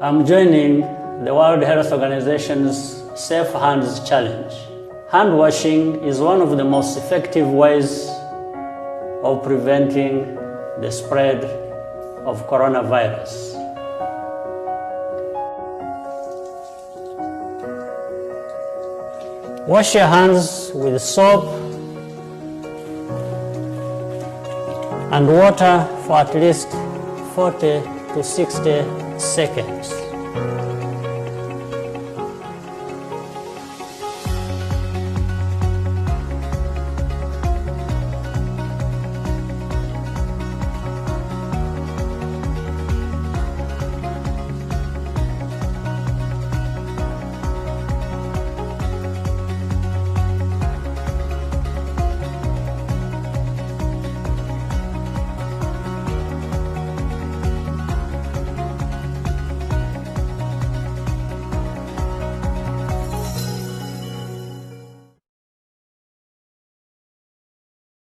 I'm joining the World Health Organization's Safe Hands Challenge. Hand washing is one of the most effective ways of preventing the spread of coronavirus. Wash your hands with soap and water for at least 40 to 60 seconds.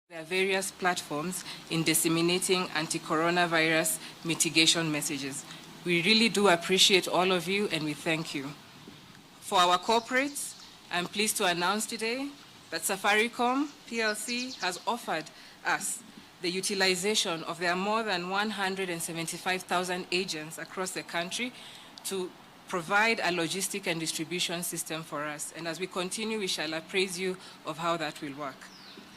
There are various platforms in disseminating anti-coronavirus mitigation messages. We really do appreciate all of you and we thank you. For our corporates, I'm pleased to announce today that Safaricom PLC has offered us the utilization of their more than 175,000 agents across the country to provide a logistic and distribution system for us. And as we continue, we shall appraise you of how that will work.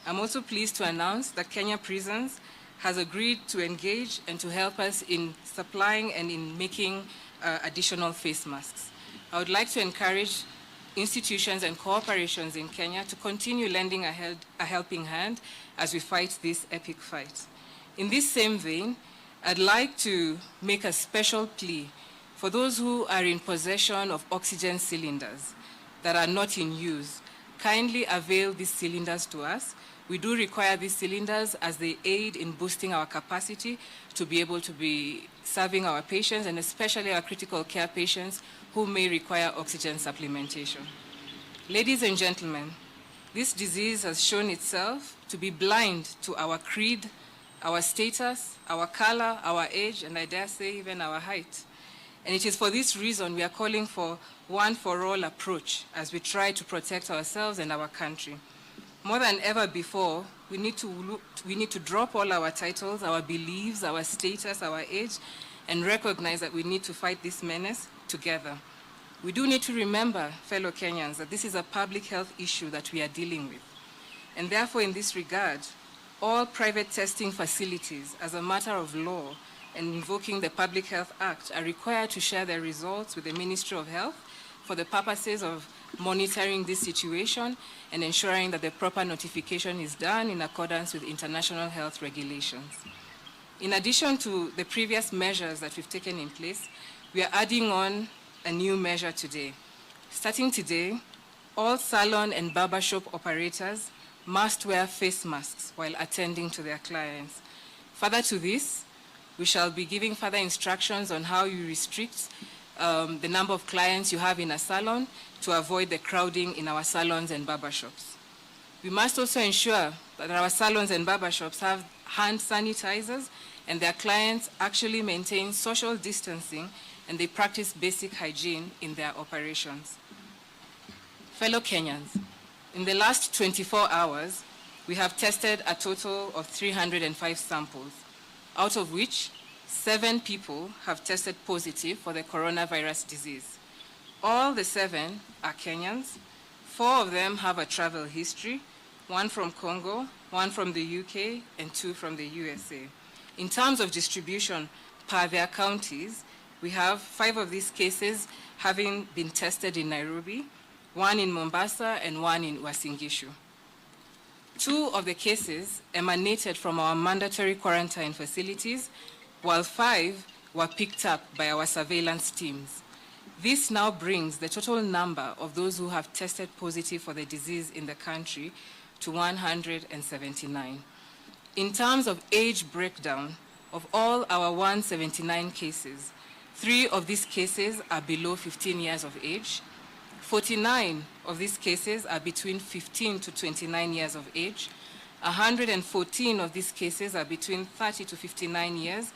I'm also pleased to announce that Kenya Prisons has agreed to engage and to help us in supplying and in making additional face masks. I would like to encourage institutions and corporations in Kenya to continue lending a helping hand as we fight this epic fight. In this same vein, I'd like to make a special plea for those who are in possession of oxygen cylinders that are not in use. Kindly avail these cylinders to us. We do require these cylinders as they aid in boosting our capacity to be able to be serving our patients and especially our critical care patients who may require oxygen supplementation. Ladies and gentlemen, this disease has shown itself to be blind to our creed, our status, our color, our age, and I dare say even our height. And it is for this reason we are calling for one-for-all approach as we try to protect ourselves and our country. More than ever before, we need to drop all our titles, our beliefs, our status, our age, and recognize that we need to fight this menace together. We do need to remember, fellow Kenyans, that this is a public health issue that we are dealing with. And therefore, in this regard, all private testing facilities, as a matter of law, and invoking the Public Health Act, are required to share their results with the Ministry of Health for the purposes of monitoring this situation and ensuring that the proper notification is done in accordance with international health regulations. In addition to the previous measures that we've taken in place, we are adding on a new measure today. Starting today, all salon and barbershop operators must wear face masks while attending to their clients. Further to this, we shall be giving further instructions on how you restrict the number of clients you have in a salon to avoid the crowding in our salons and barbershops. We must also ensure that our salons and barbershops have hand sanitizers and their clients actually maintain social distancing and they practice basic hygiene in their operations. Fellow Kenyans, in the last 24 hours, we have tested a total of 305 samples, out of which 7 people have tested positive for the coronavirus disease. All the 7 are Kenyans. 4 of them have a travel history, 1 from Congo, 1 from the UK, and 2 from the USA. In terms of distribution per their counties, we have 5 of these cases having been tested in Nairobi, 1 in Mombasa, and 1 in Uasin Gishu. 2 of the cases emanated from our mandatory quarantine facilities, while 5 were picked up by our surveillance teams. This now brings the total number of those who have tested positive for the disease in the country to 179. In terms of age breakdown, of all our 179 cases, 3 of these cases are below 15 years of age, 49 of these cases are between 15 to 29 years of age, 114 of these cases are between 30 to 59 years,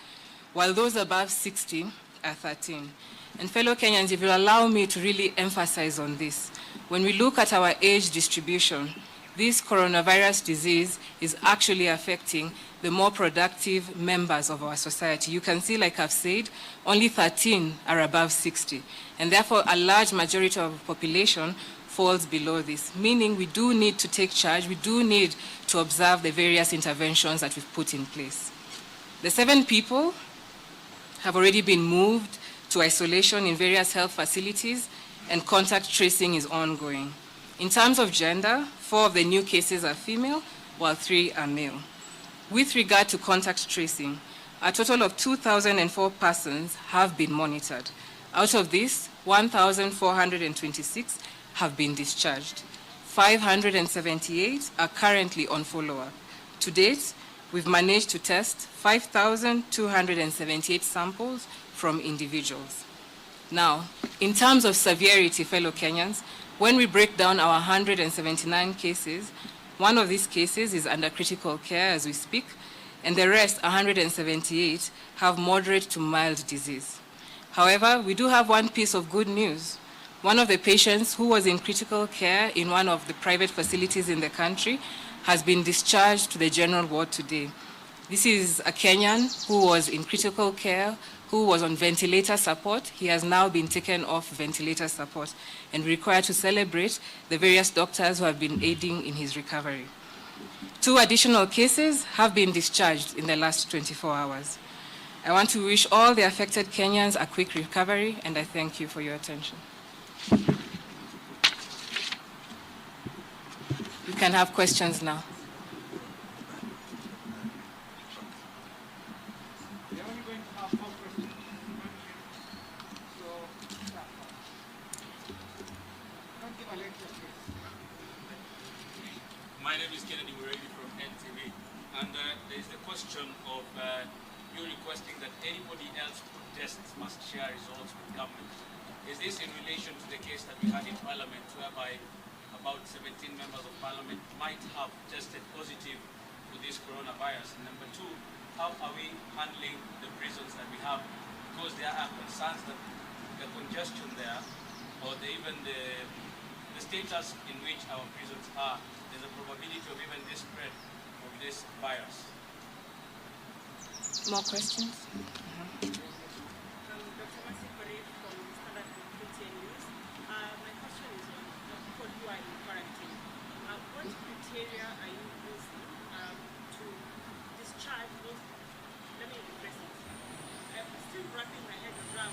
while those above 60 are 13. And fellow Kenyans, if you'll allow me to really emphasize on this, when we look at our age distribution, this coronavirus disease is actually affecting the more productive members of our society. You can see, like I've said, only 13 are above 60. And therefore, a large majority of the population falls below this, meaning we do need to take charge, we do need to observe the various interventions that we've put in place. The 7 people have already been moved to isolation in various health facilities, and contact tracing is ongoing. In terms of gender, 4 of the new cases are female, while 3 are male. With regard to contact tracing, a total of 2,004 persons have been monitored. Out of this, 1,426 have been discharged. 578 are currently on follow-up. To date, we've managed to test 5,278 samples from individuals. Now, in terms of severity, fellow Kenyans, when we break down our 179 cases, one of these cases is under critical care as we speak, and the rest, 178, have moderate to mild disease. However, we do have one piece of good news. One of the patients who was in critical care in one of the private facilities in the country has been discharged to the general ward today. This is a Kenyan who was in critical care, who was on ventilator support. He has now been taken off ventilator support, and we require to celebrate the various doctors who have been aiding in his recovery. 2 additional cases have been discharged in the last 24 hours. I want to wish all the affected Kenyans a quick recovery, and I thank you for your attention. You can have questions now. My name is Kennedy Muredi from NTV, and there is the question of you requesting that anybody else who tests must share results with government. Is this in relation to the case that we had in Parliament, whereby about 17 members of Parliament might have tested positive for this coronavirus? And number 2, how are we handling the prisons that we have? Because there are concerns that the congestion there, or even the status in which our prisons are, there's a probability of even this spread of this virus. More questions? My question is on for you are in quarantine. What criteria are you using to discharge those? Let me rephrase it. I'm still wrapping my head around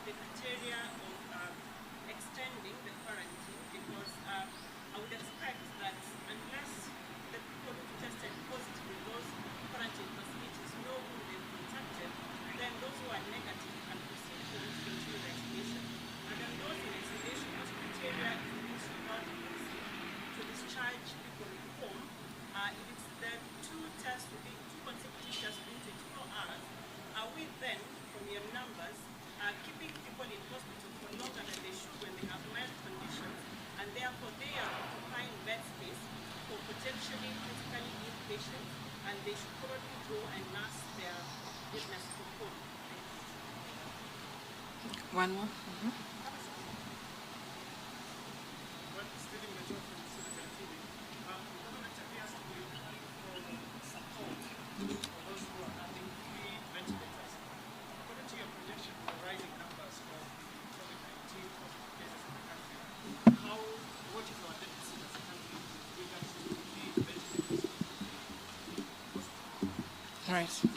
the criteria of extending the quarantine, because I would expect that unless the people who tested positive in those quarantine facilities know who they've contacted, then those who are negative can proceed to continue the isolation. And then those in isolation, those criteria is used to discharge people in home. If it's the 2 tests within 2 consecutive tests within 24 hours, are we then, from your numbers, keeping people in hospital for longer than they should when they have mild conditions, and therefore they are occupying bed space for potentially critically ill patients, and they should probably go and nurse their illness from home? One more?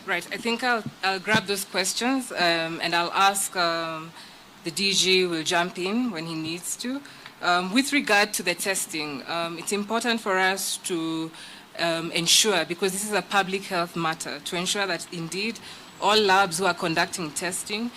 Right. I think I'll grab those questions and I'll ask the DG will jump in when he needs to. With regard to the testing, it's important for us to ensure, because this is a public health matter, to ensure that indeed all labs who are conducting testing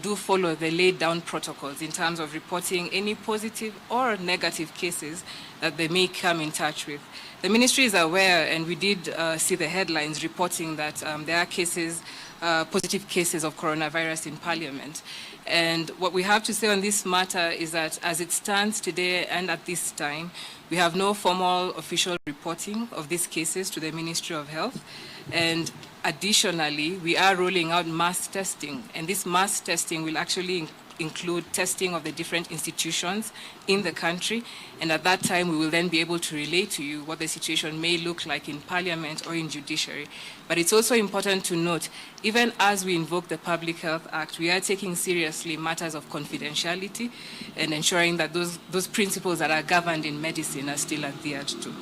do follow the laid down protocols in terms of reporting any positive or negative cases that they may come in touch with. The ministry is aware, and we did see the headlines reporting that there are cases positive cases of coronavirus in Parliament. And what we have to say on this matter is that as it stands today and at this time, we have no formal official reporting of these cases to the Ministry of Health. And additionally, we are rolling out mass testing. And this mass testing will actually include testing of the different institutions in the country. And at that time, we will then be able to relate to you what the situation may look like in Parliament or in judiciary. But it's also important to note, even as we invoke the Public Health Act, we are taking seriously matters of confidentiality and ensuring that those principles that are governed in medicine are still adhered to.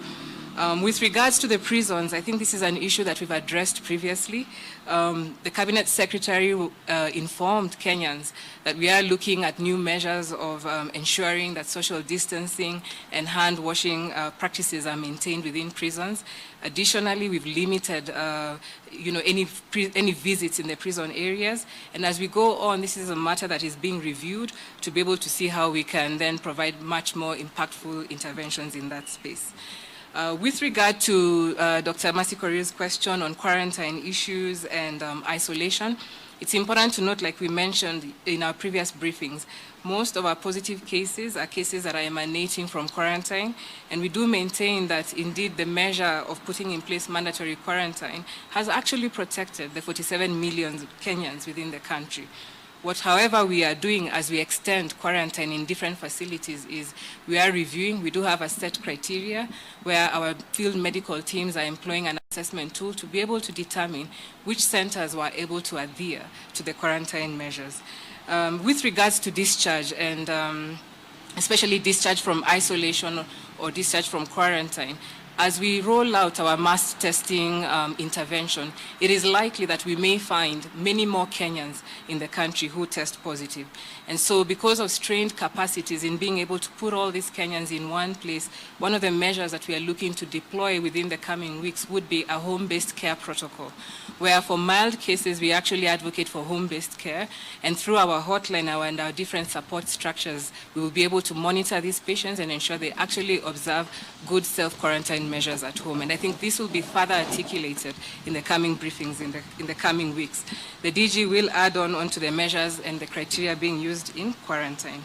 With regards to the prisons, I think this is an issue that we've addressed previously. The Cabinet Secretary informed Kenyans that we are looking at new measures of ensuring that social distancing and hand washing practices are maintained within prisons. Additionally, we've limited any visits in the prison areas. And as we go on, this is a matter that is being reviewed to be able to see how we can then provide much more impactful interventions in that space. With regard to Dr. Masikori's question on quarantine issues and isolation, it's important to note, like we mentioned in our previous briefings, most of our positive cases are cases that are emanating from quarantine, and we do maintain that indeed the measure of putting in place mandatory quarantine has actually protected the 47 million Kenyans within the country. What, however, we are doing as we extend quarantine in different facilities is we are reviewing. We do have a set criteria where our field medical teams are employing an assessment tool to be able to determine which centers were able to adhere to the quarantine measures. With regards to discharge and especially discharge from isolation or discharge from quarantine, as we roll out our mass testing intervention, it is likely that we may find many more Kenyans in the country who test positive. And so because of strained capacities in being able to put all these Kenyans in one place, one of the measures that we are looking to deploy within the coming weeks would be a home-based care protocol, where for mild cases, we actually advocate for home-based care. And through our hotline and our different support structures, we will be able to monitor these patients and ensure they actually observe good self-quarantine measures at home. And I think this will be further articulated in the coming briefings in the coming weeks. The DG will add on to the measures and the criteria being used in quarantine.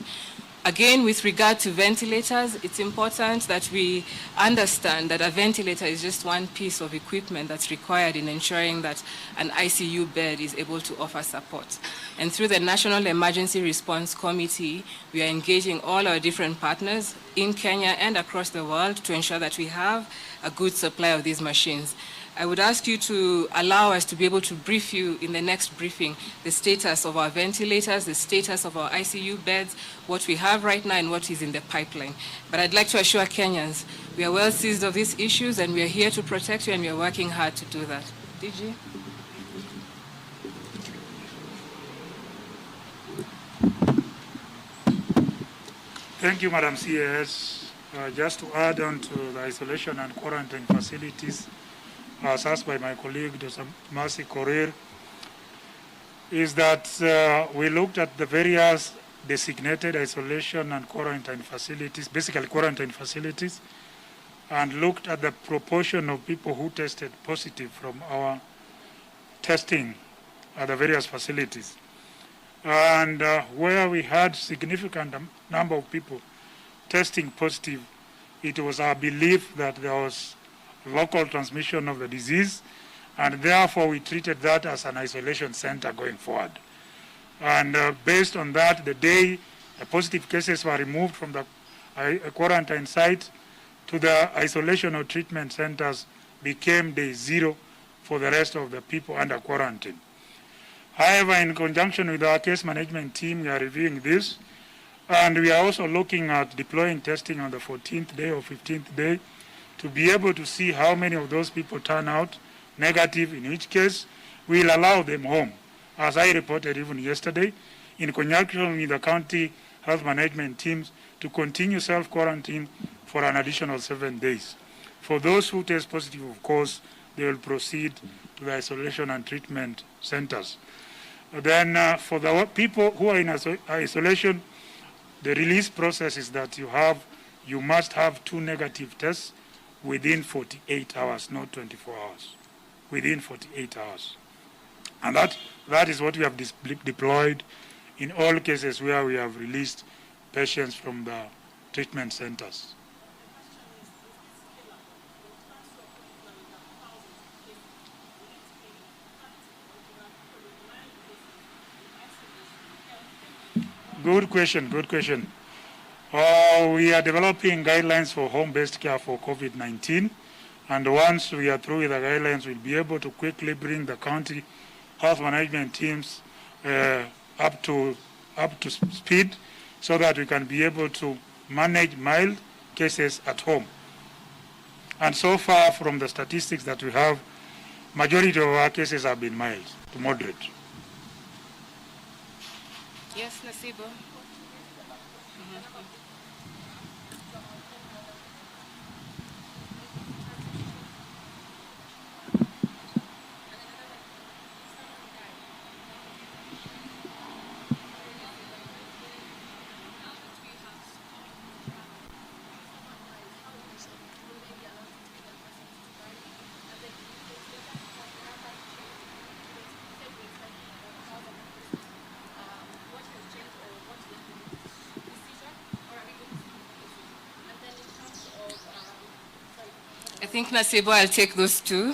Again, with regard to ventilators, it's important that we understand that a ventilator is just one piece of equipment that's required in ensuring that an ICU bed is able to offer support. And through the National Emergency Response Committee, we are engaging all our different partners in Kenya and across the world to ensure that we have a good supply of these machines. I would ask you to allow us to be able to brief you in the next briefing the status of our ventilators, the status of our ICU beds, what we have right now and what is in the pipeline. But I'd like to assure Kenyans, we are well seized of these issues and we are here to protect you and we are working hard to do that. DG? Thank you, Madam CAS. Just to add on to the isolation and quarantine facilities, as asked by my colleague, Dr. Mercy Korir, is that we looked at the various designated isolation and quarantine facilities, basically quarantine facilities, and looked at the proportion of people who tested positive from our testing at the various facilities. And where we had significant number of people testing positive, it was our belief that there was local transmission of the disease, and therefore we treated that as an isolation center going forward. And based on that, the day the positive cases were removed from the quarantine site to the isolation or treatment centers became day zero for the rest of the people under quarantine. However, in conjunction with our case management team, we are reviewing this, and we are also looking at deploying testing on the 14th day or 15th day to be able to see how many of those people turn out negative, in which case we'll allow them home. As I reported even yesterday, in conjunction with the county health management teams to continue self-quarantine for an additional 7 days. For those who test positive, of course, they will proceed to the isolation and treatment centers. Then for the people who are in isolation, the release process is that you must have 2 negative tests within 48 hours, not 24 hours, within 48 hours. And that is what we have deployed in all cases where we have released patients from the treatment centers. Good question. We are developing guidelines for home-based care for COVID-19, and once we are through with the guidelines, we'll be able to quickly bring the county health management teams up to speed, so that we can be able to manage mild cases at home. And so far, from the statistics that we have, majority of our cases have been mild to moderate. Yes, Nasibo. I think, Nasibo, I'll take those two.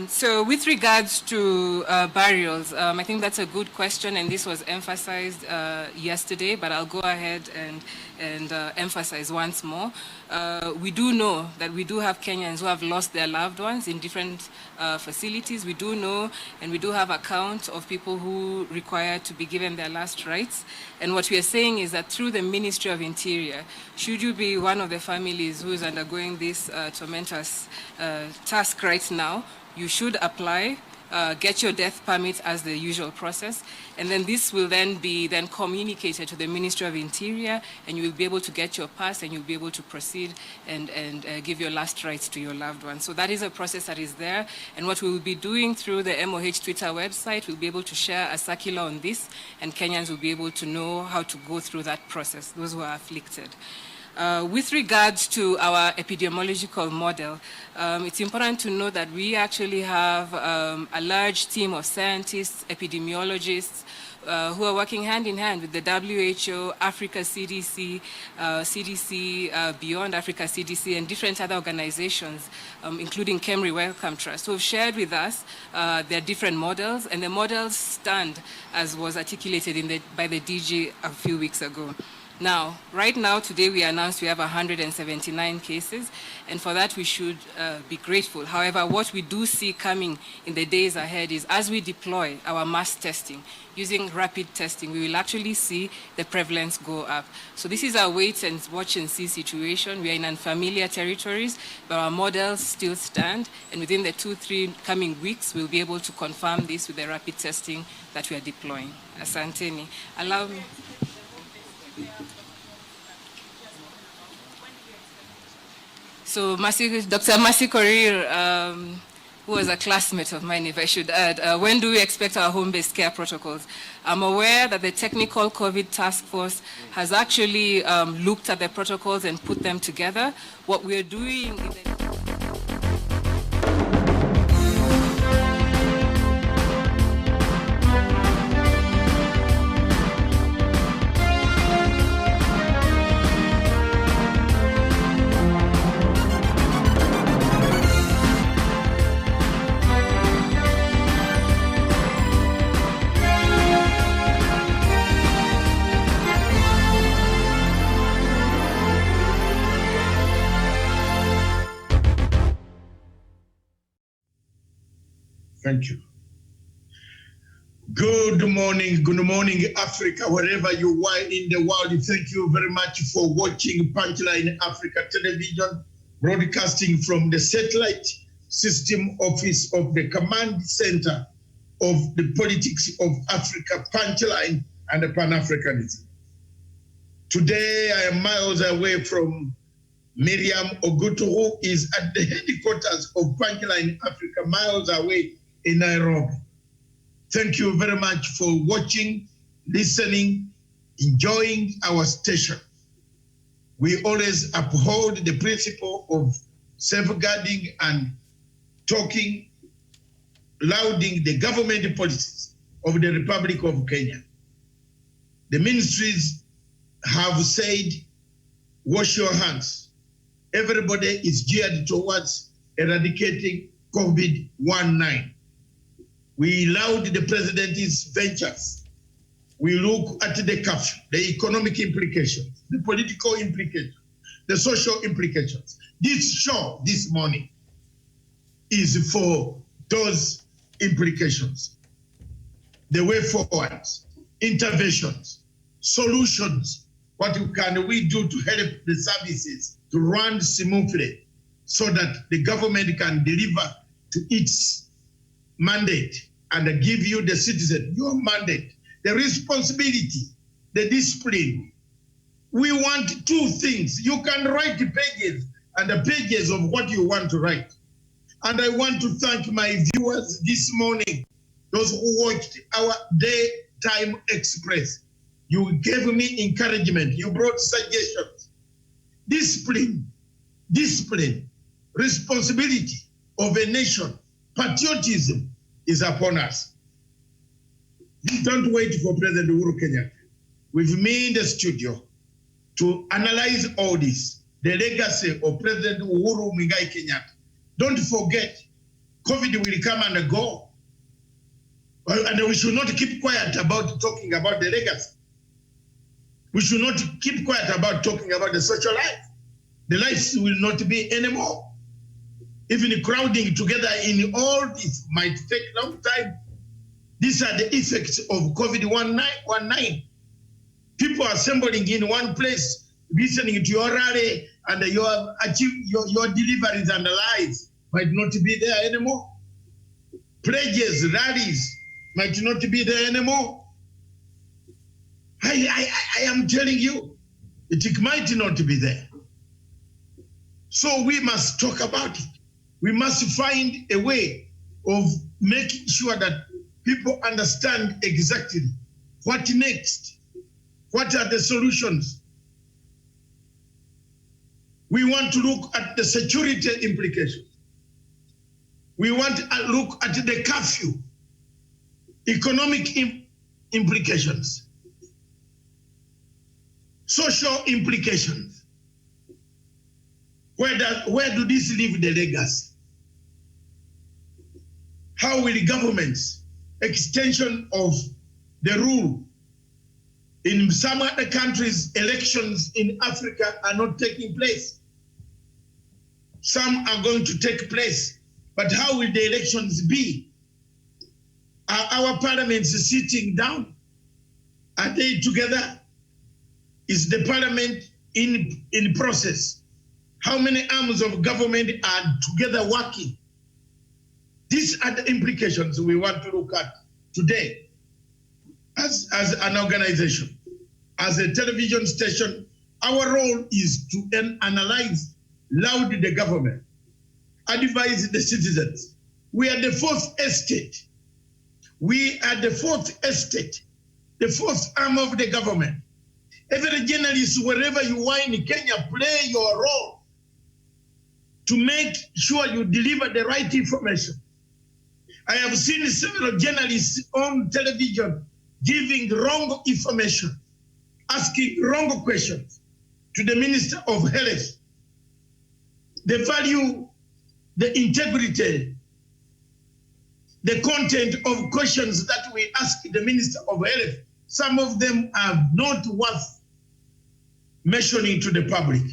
So with regards to burials, I think that's a good question, and this was emphasized yesterday, but I'll go ahead and emphasize once more. We do know that we do have Kenyans who have lost their loved ones in different facilities. We do know, and we do have accounts of people who require to be given their last rites. And what we are saying is that through the Ministry of Interior, should you be one of the families who is undergoing this tormentous task right now, you should apply, get your death permit as the usual process, and then this will then be communicated to the Ministry of Interior, and you will be able to get your pass, and you'll be able to proceed and give your last rites to your loved one. So that is a process that is there, and what we will be doing through the MOH Twitter website, we'll be able to share a circular on this, and Kenyans will be able to know how to go through that process, those who are afflicted. With regards to our epidemiological model, it's important to know that we actually have a large team of scientists, epidemiologists, who are working hand in hand with the WHO, Africa CDC, Beyond Africa CDC, and different other organizations, including Kemri Wellcome Trust, who have shared with us their different models, and the models stand as was articulated by the DG a few weeks ago. Now, right now, today we announced we have 179 cases, and for that we should be grateful. However, what we do see coming in the days ahead is as we deploy our mass testing, using rapid testing, we will actually see the prevalence go up. So this is a wait and watch and see situation. We are in unfamiliar territories, but our models still stand, and within the 2-3 coming weeks, we'll be able to confirm this with the rapid testing that we are deploying. Asanteni. Allow me. So Dr. Masi Korir, who was a classmate of mine, if I should add, when do we expect our home-based care protocols? I'm aware that the Technical COVID Task Force has actually looked at the protocols and put them together. What we're doing in the Thank you. Good morning, Africa, wherever you are in the world. Thank you very much for watching Punchline Africa Television, broadcasting from the satellite system office of the command center of the politics of Africa, Punchline and the Pan-Africanism. Today, I am miles away from Miriam Ogutu, who is at the headquarters of Punchline Africa, miles away in Nairobi. Thank you very much for watching, listening, enjoying our station. We always uphold the principle of safeguarding and talking lauding the government policies of the Republic of Kenya. The ministries have said, wash your hands. Everybody is geared towards eradicating COVID-19. We laud the president's ventures. We look at the curfew, the economic implications, the political implications, the social implications. This show this morning is for those implications. The way forward, interventions, solutions. What can we do to help the services to run smoothly so that the government can deliver to its mandate and give you, the citizen, your mandate, the responsibility, the discipline. We want two things. You can write pages and the pages of what you want to write. And I want to thank my viewers this morning, those who watched our Daytime Express. You gave me encouragement. You brought suggestions. Discipline, responsibility of a nation, patriotism is upon us. Don't wait for President Uhuru Kenyatta. With me in the studio to analyze all this, the legacy of President Uhuru Muigai Kenyatta. Don't forget, COVID will come and go. And we should not keep quiet about talking about the legacy. We should not keep quiet about talking about the social life. The lives will not be anymore. Even crowding together in all this might take a long time. These are the effects of COVID-19. People assembling in one place, listening to your rally, and your deliveries and lives might not be there anymore. Pledges, rallies might not be there anymore. I am telling you, it might not be there. So we must talk about it. We must find a way of making sure that people understand exactly what next, what are the solutions. We want to look at the security implications. We want to look at the curfew, economic implications, social implications. Where do this leave the legacy? How will governments, extension of the rule? In some other countries, elections in Africa are not taking place. Some are going to take place, but how will the elections be? Are our parliaments sitting down? Are they together? Is the parliament in process? How many arms of government are together working? These are the implications we want to look at today. As an organization, as a television station, our role is to analyze, laud the government, advise the citizens. We are the fourth estate. We are the fourth estate, the fourth arm of the government. Every journalist, wherever you are in Kenya, play your role to make sure you deliver the right information. I have seen several journalists on television giving wrong information, asking wrong questions to the Minister of Health. The value, the integrity, the content of questions that we ask the Minister of Health, some of them are not worth mentioning to the public.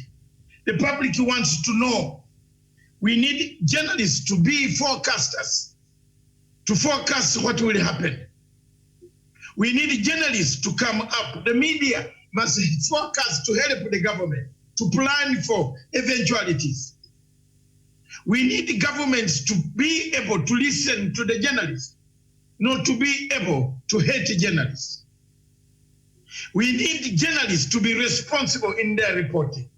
The public wants to know. We need journalists to be forecasters, to forecast what will happen. We need journalists to come up. The media must forecast to help the government, to plan for eventualities. We need governments to be able to listen to the journalists, not to be able to hate journalists. We need journalists to be responsible in their reporting,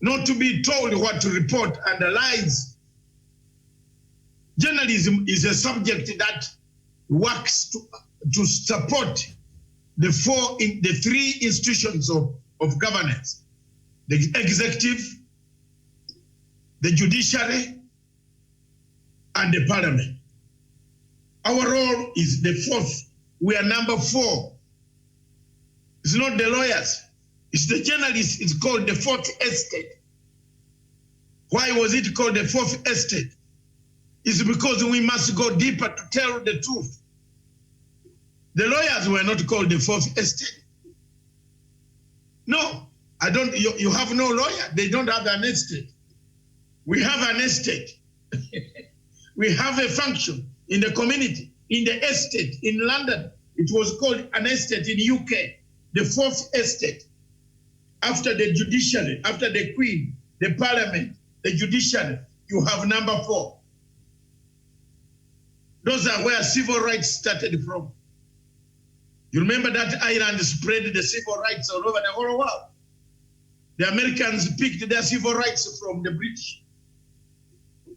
not to be told what to report and lies. Journalism is a subject that works to support the three institutions of governance: the executive, the judiciary, and the parliament. Our role is the fourth. We are number 4. It's not the lawyers. It's the journalists. It's called the fourth estate. Why was it called the fourth estate? It's because we must go deeper to tell the truth. The lawyers were not called the fourth estate. No, I don't. You have no lawyer. They don't have an estate. We have an estate. We have a function in the community, in the estate in London. It was called an estate in UK, the fourth estate. After the judiciary, after the Queen, the Parliament, the judiciary, you have number 4. Those are where civil rights started from. You remember that Ireland spread the civil rights all over the whole world. The Americans picked their civil rights from the British.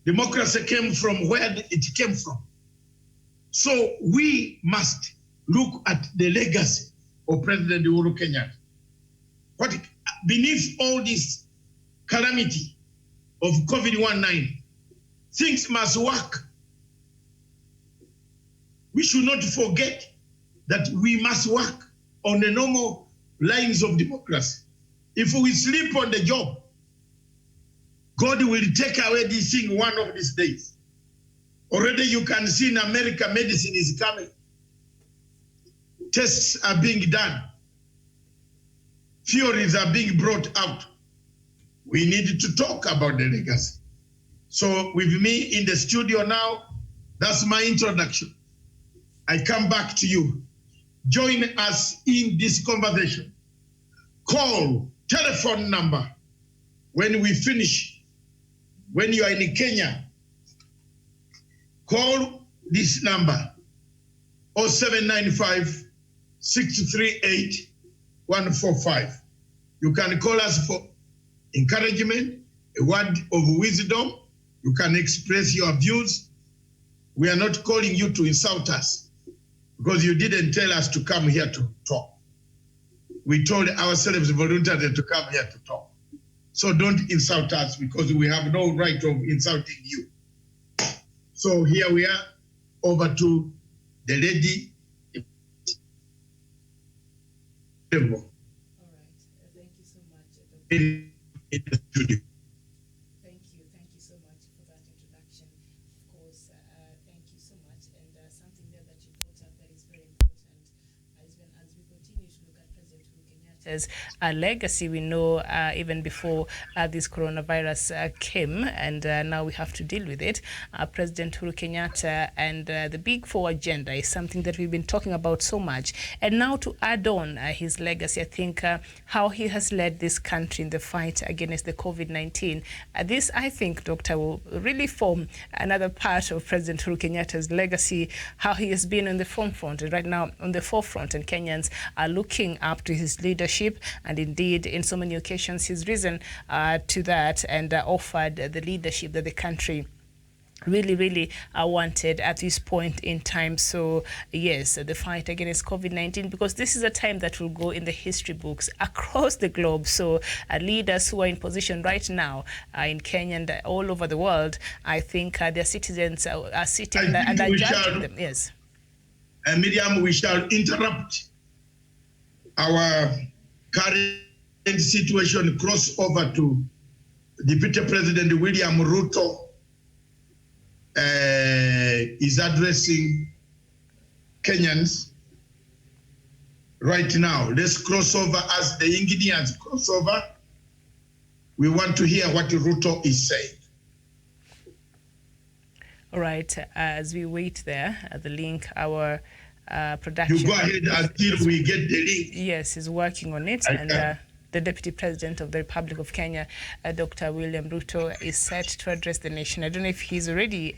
Democracy came from where it came from. So we must look at the legacy of President Uhuru Kenyatta. What beneath all this calamity of COVID-19, things must work. We should not forget that we must work on the normal lines of democracy. If we sleep on the job, God will take away this thing one of these days. Already you can see in America, medicine is coming. Tests are being done. Theories are being brought out. We need to talk about the legacy. So with me in the studio now, that's my introduction. I come back to you. Join us in this conversation. Call, telephone number. When we finish, when you are in Kenya, call this number, 0795 638 145. You can call us for encouragement, a word of wisdom. You can express your views. We are not calling you to insult us because you didn't tell us to come here to talk. We told ourselves voluntarily to come here to talk. So don't insult us because we have no right of insulting you. So here we are, over to the lady. All right, thank you so much. In the studio. Thank you so much for that introduction. Of course, thank you so much. And something there that you brought up that is very important, as we continue to look at President Uhuru Kenyatta's legacy. We know even before this coronavirus came, and now we have to deal with it. President Uhuru Kenyatta and the Big Four agenda is something that we've been talking about so much. And now to add on his legacy, I think how he has led this country in the fight against the COVID-19. This, I think, Doctor, will really form another part of President Uhuru Kenyatta's legacy, how he has been on the forefront, and right now on the forefront, and Kenyans are looking up to his leadership. And indeed, in so many occasions, he's risen to that and offered the leadership that the country really wanted at this point in time. So yes, the fight against COVID-19, because this is a time that will go in the history books across the globe. So leaders who are in position right now in Kenya and all over the world, I think their citizens are sitting and are judging them. Yes. Miriam, we shall interrupt our current situation, cross over to Deputy President William Ruto. Is addressing Kenyans right now. Let's cross over as the Ingenians cross over. We want to hear what Ruto is saying. All right, as we wait there, the link, our production. You go ahead until we get the link. Yes, he's working on it. And the Deputy President of the Republic of Kenya, Dr. William Ruto, is set to address the nation. I don't know if he's already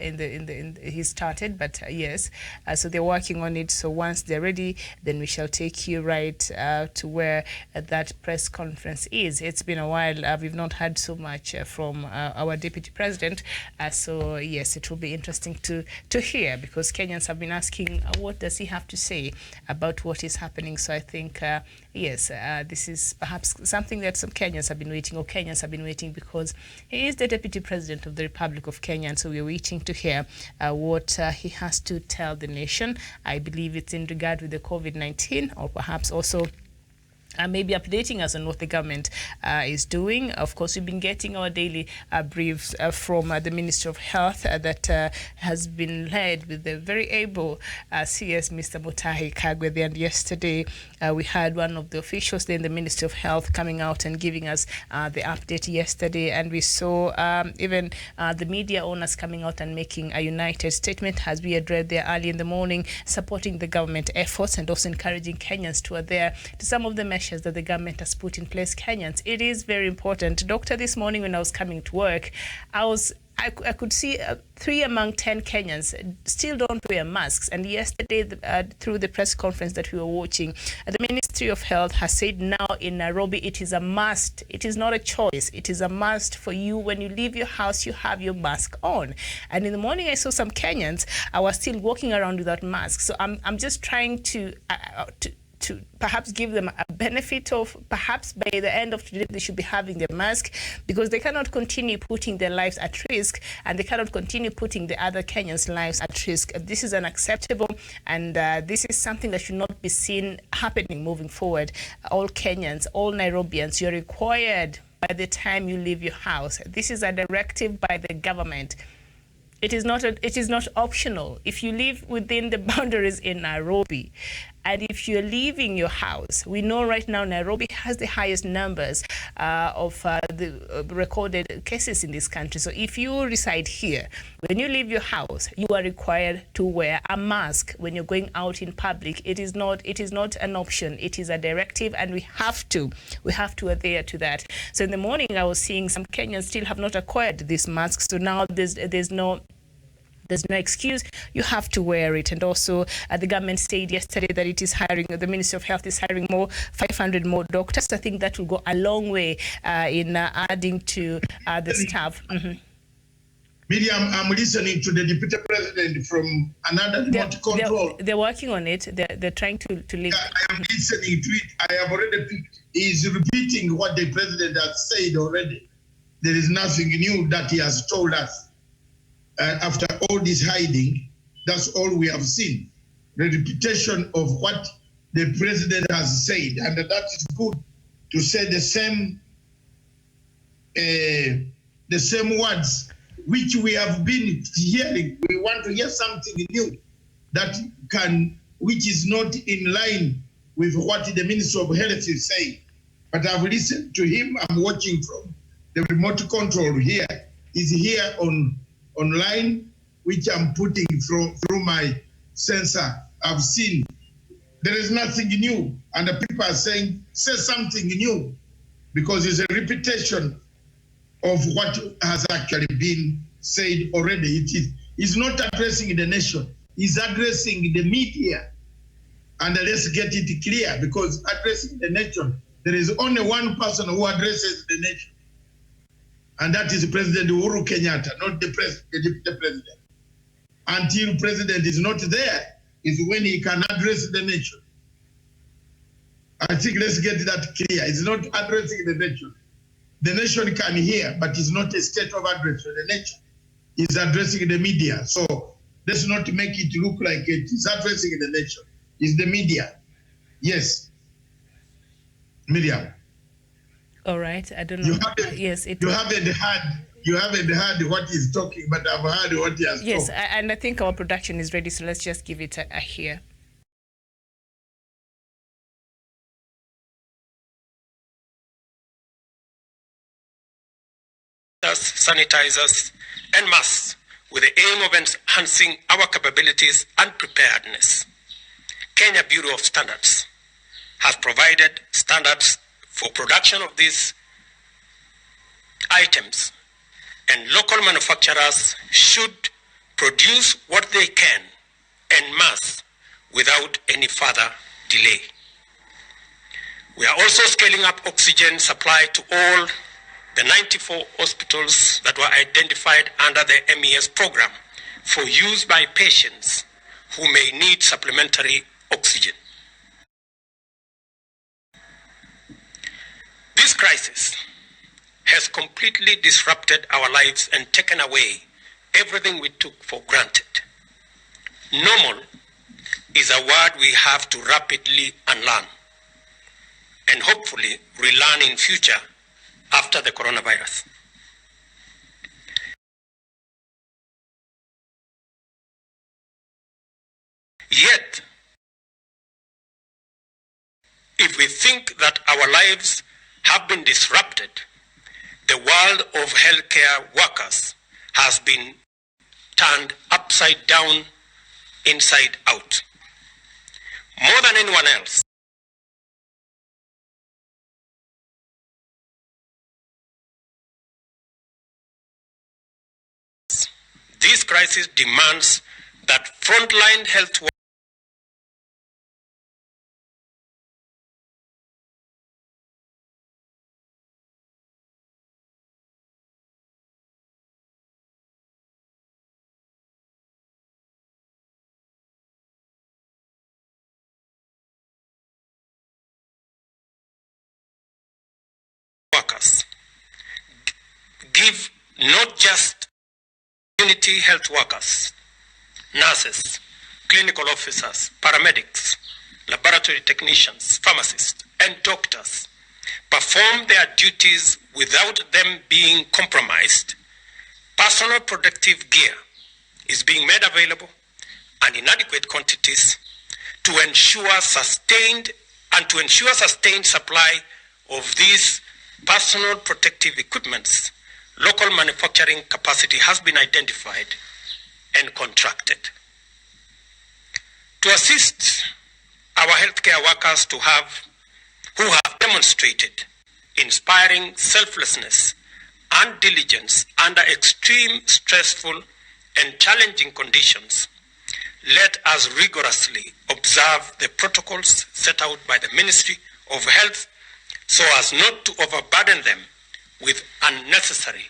he started, but yes. So they're working on it. So once they're ready, then we shall take you right to where that press conference is. It's been a while. We've not heard so much from our Deputy President. So yes, it will be interesting to hear, because Kenyans have been asking, what does he have to say about what is happening? So I think, yes, this is perhaps something that some Kenyans have been waiting, or Kenyans have been waiting, because he is the Deputy President of the Republic of Kenya, and so we're waiting to hear what he has to tell the nation. I believe it's in regard with the COVID-19, or perhaps also maybe updating us on what the government is doing. Of course, we've been getting our daily briefs from the Ministry of Health that has been led with the very able CS Mr. Mutahi Kagwe. And yesterday, we had one of the officials there in the Ministry of Health coming out and giving us the update yesterday. And we saw even the media owners coming out and making a united statement, as we had read there early in the morning, supporting the government efforts and also encouraging Kenyans to adhere to some of the measures that the government has put in place. Kenyans, it is very important. Doctor, this morning when I was coming to work, I could see 3 among 10 Kenyans still don't wear masks. And yesterday, through the press conference that we were watching, the Ministry of Health has said now in Nairobi, it is a must. It is not a choice. It is a must for you. When you leave your house, you have your mask on. And in the morning, I saw some Kenyans were still walking around without masks. So I'm just trying to perhaps give them a benefit of perhaps by the end of today they should be having their mask, because they cannot continue putting their lives at risk, and they cannot continue putting the other Kenyans' lives at risk. This is unacceptable, and this is something that should not be seen happening moving forward. All Kenyans, all Nairobians, you're required by the time you leave your house. This is a directive by the government. It is not optional. If you live within the boundaries in Nairobi, and if you're leaving your house, we know right now Nairobi has the highest numbers of the recorded cases in this country. So if you reside here, when you leave your house, you are required to wear a mask when you're going out in public. It is not an option. It is a directive, and we have to adhere to that. So in the morning, I was seeing some Kenyans still have not acquired these masks. So now there's no excuse. You have to wear it. And also, the government said yesterday that it is hiring, the Ministry of Health is hiring 500 more doctors. I think that will go a long way in adding to the staff. Miriam, I'm listening to the Deputy President from another remote control. They're working on it. They're trying to link. I am listening to it. I have already picked. He's repeating what the President has said already. There is nothing new that he has told us. After all this hiding, that's all we have seen. The repetition of what the President has said, and that is good to say the same words which we have been hearing. We want to hear something new which is not in line with what the Minister of Health is saying. But I've listened to him. I'm watching from the remote control here. He's here online, which I'm putting through my sensor. I've seen there is nothing new, and the people are saying, say something new, because it's a repetition of what has actually been said already. He's not addressing the nation, he's addressing the media. And let's get it clear, because addressing the nation, there is only one person who addresses the nation. And that is President Uhuru Kenyatta, not the Deputy President. Until President is not there, is when he can address the nation. I think let's get that clear. It's not addressing the nation. The nation can hear, but it's not a state of address for the nation. It's addressing the media. So let's not make it look like it is addressing the nation. It's the media. Yes. Miriam. All right, I don't know. You haven't heard what he's talking, but I've heard what he has talked. Yes, and I think our production is ready, so let's just give it a hear. Sanitizers, and masks with the aim of enhancing our capabilities and preparedness. Kenya Bureau of Standards has provided standards for production of these items, and local manufacturers should produce what they can en masse without any further delay. We are also scaling up oxygen supply to all the 94 hospitals that were identified under the MES program for use by patients who may need supplementary oxygen. crisis has completely disrupted our lives and taken away everything we took for granted. Normal is a word we have to rapidly unlearn and hopefully relearn in future after the coronavirus. Yet, if we think that our lives have been disrupted, the world of healthcare workers has been turned upside down, inside out. More than anyone else, this crisis demands that frontline health workers give not just community health workers, nurses, clinical officers, paramedics, laboratory technicians, pharmacists, and doctors perform their duties without them being compromised. Personal protective gear is being made available and in adequate quantities to ensure sustained supply of these personal protective equipments. Local manufacturing capacity has been identified and contracted. To assist our healthcare workers who have demonstrated inspiring selflessness and diligence under extreme, stressful, and challenging conditions, let us rigorously observe the protocols set out by the Ministry of Health so as not to overburden them with unnecessary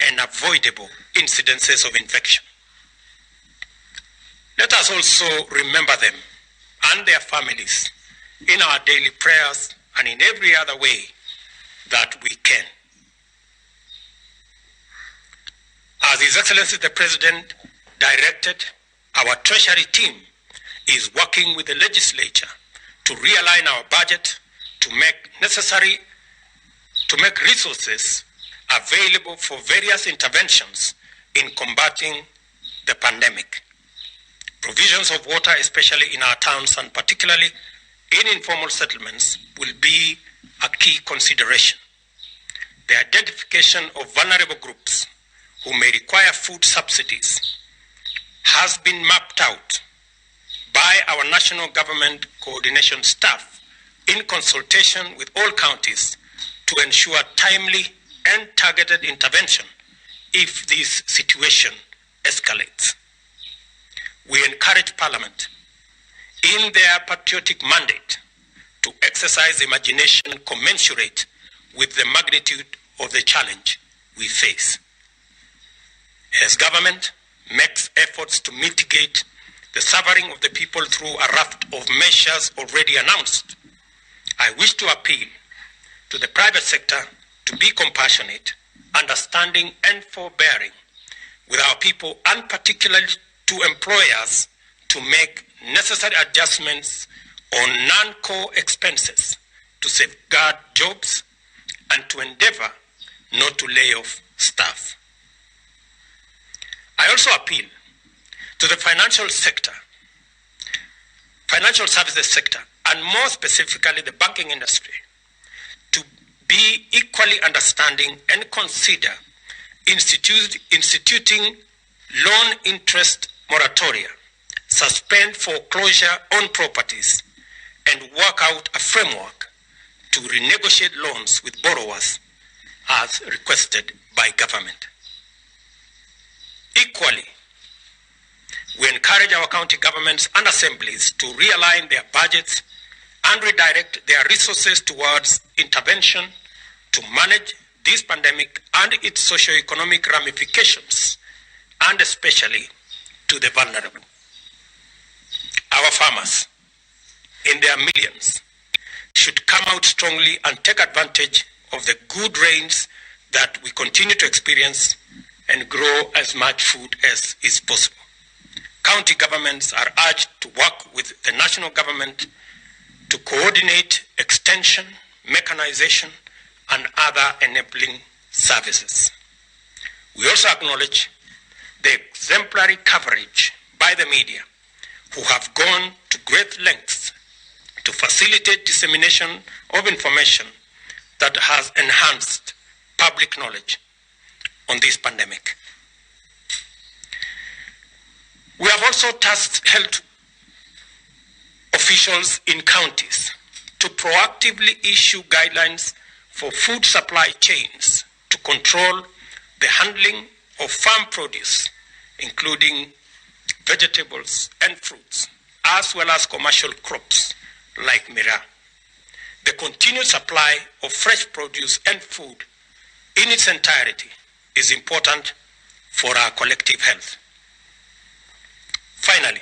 and avoidable incidences of infection. Let us also remember them and their families in our daily prayers and in every other way that we can. As His Excellency the President directed, our Treasury team is working with the legislature to realign our budget to make resources available for various interventions in combating the pandemic. Provisions of water, especially in our towns and particularly in informal settlements, will be a key consideration. The identification of vulnerable groups who may require food subsidies has been mapped out by our national government coordination staff in consultation with all counties to ensure timely and targeted intervention if this situation escalates. We encourage Parliament in their patriotic mandate to exercise imagination commensurate with the magnitude of the challenge we face. As government makes efforts to mitigate the suffering of the people through a raft of measures already announced, I wish to appeal to the private sector to be compassionate, understanding, and forbearing with our people, and particularly to employers to make necessary adjustments on non-core expenses to safeguard jobs and to endeavor not to lay off staff. I also appeal to the financial services sector, and more specifically the banking industry, to be equally understanding and consider instituting loan interest moratoria, suspend foreclosure on properties, and work out a framework to renegotiate loans with borrowers as requested by government. Equally, we encourage our county governments and assemblies to realign their budgets and redirect their resources towards intervention to manage this pandemic and its socio-economic ramifications, and especially to the vulnerable. Our farmers, in their millions, should come out strongly and take advantage of the good rains that we continue to experience and grow as much food as is possible. County governments are urged to work with the national government to coordinate extension, mechanization, and other enabling services. We also acknowledge the exemplary coverage by the media, who have gone to great lengths to facilitate dissemination of information that has enhanced public knowledge on this pandemic. We have also tasked health officials in counties to proactively issue guidelines for food supply chains to control the handling of farm produce, including vegetables and fruits, as well as commercial crops like miraa. The continued supply of fresh produce and food in its entirety is important for our collective health. Finally,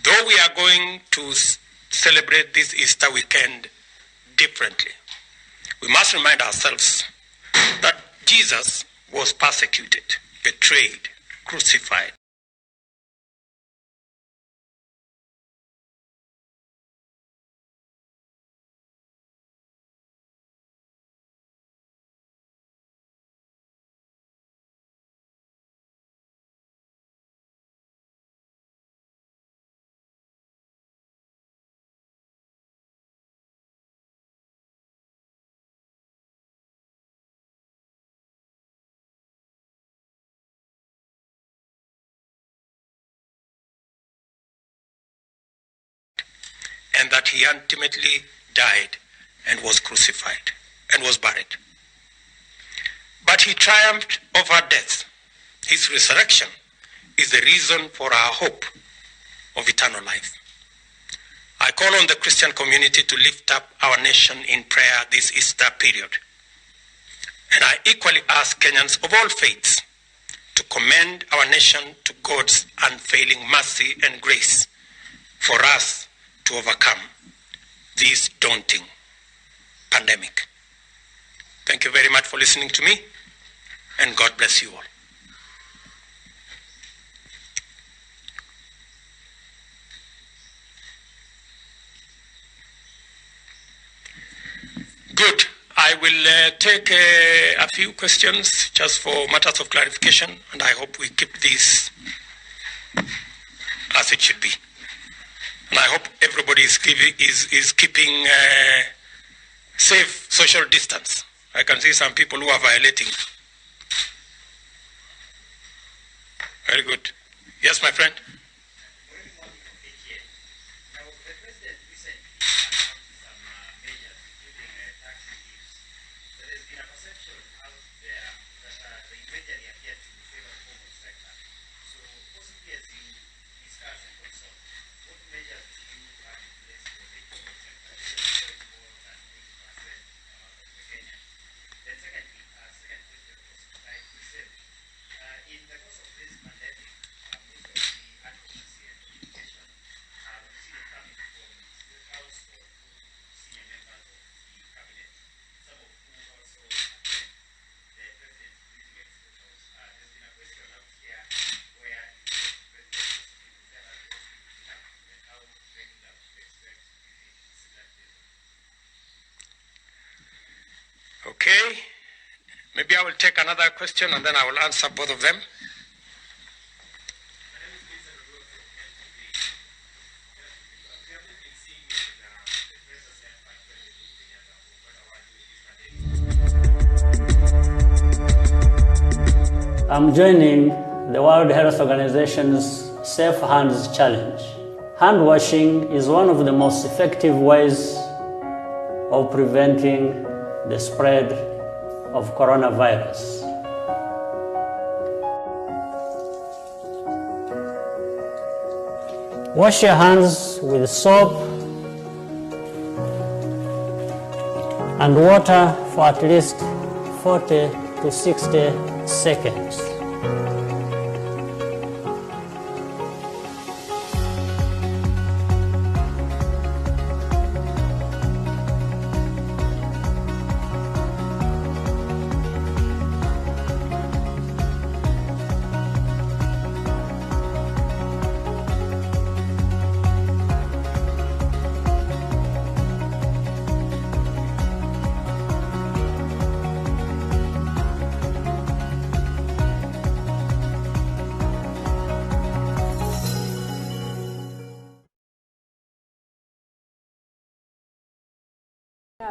though we are going to celebrate this Easter weekend differently, we must remind ourselves that Jesus was persecuted, betrayed, crucified. And that he ultimately died and was crucified and was buried. But he triumphed over death. His resurrection is the reason for our hope of eternal life. I call on the Christian community to lift up our nation in prayer this Easter period. And I equally ask Kenyans of all faiths to commend our nation to God's unfailing mercy and grace for us to overcome this daunting pandemic. Thank you very much for listening to me, and God bless you all. Good. I will take a few questions just for matters of clarification, and I hope we keep this as it should be. And I hope everybody is keeping safe social distance. I can see some people who are violating. Very good. Yes, my friend. Okay, maybe I will take another question and then I will answer both of them. I'm joining the World Health Organization's Safe Hands Challenge. Hand washing is one of the most effective ways of preventing the spread of coronavirus. Wash your hands with soap and water for at least 40 to 60 seconds.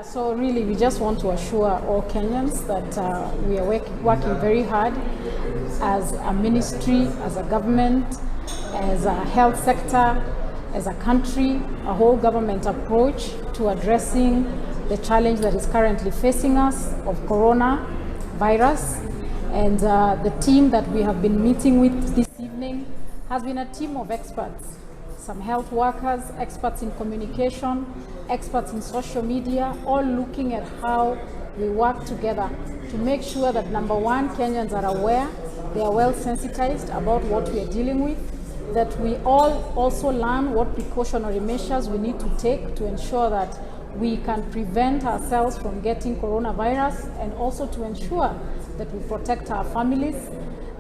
So really, we just want to assure all Kenyans that we are working very hard as a ministry, as a government, as a health sector, as a country, a whole government approach to addressing the challenge that is currently facing us of coronavirus. And the team that we have been meeting with this evening has been a team of experts, some health workers, experts in communication, experts in social media, all looking at how we work together to make sure that, number one, Kenyans are aware, they are well sensitized about what we are dealing with, that we all also learn what precautionary measures we need to take to ensure that we can prevent ourselves from getting coronavirus, and also to ensure that we protect our families.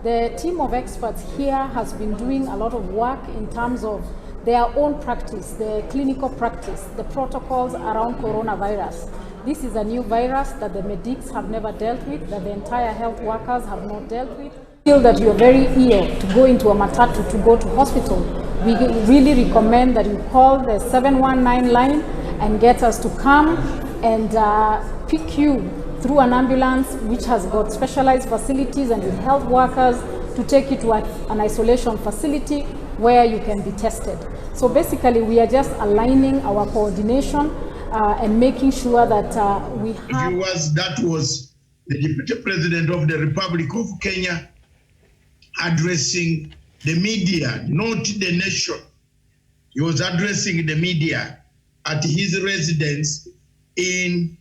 The team of experts here has been doing a lot of work in terms of their own practice, the clinical practice, the protocols around coronavirus. This is a new virus that the medics have never dealt with, that the entire health workers have not dealt with. Feel that you're very ill to go into a matatu, to go to hospital, we really recommend that you call the 719 line and get us to come and pick you through an ambulance which has got specialized facilities and with health workers to take you to an isolation facility where you can be tested. So basically, we are just aligning our coordination and making sure that we have... That was the Deputy President of the Republic of Kenya addressing the media, not the nation. He was addressing the media at his residence in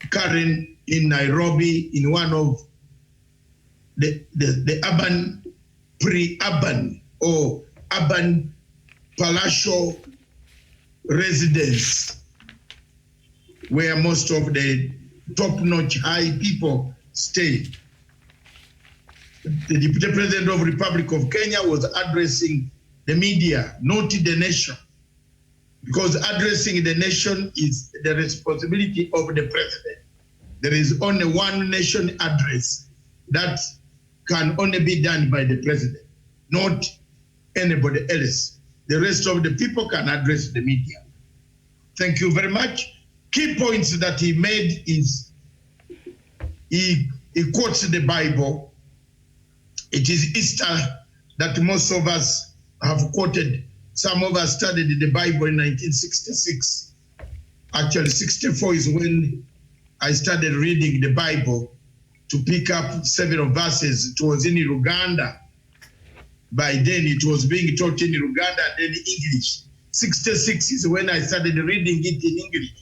Karen, in Nairobi, in one of the urban, pre-urban or urban palatial residence where most of the top-notch high people stay. The Deputy President of the Republic of Kenya was addressing the media, not the nation, because addressing the nation is the responsibility of the president. There is only one nation address that can only be done by the president, not anybody else. The rest of the people can address the media. Thank you very much. Key points that he made is he quotes the Bible. It is Easter that most of us have quoted. Some of us studied the Bible in 1966. Actually, 64 is when I started reading the Bible to pick up several verses. It was in Uganda. By then, it was being taught in Uganda and then English. 66 is when I started reading it in English.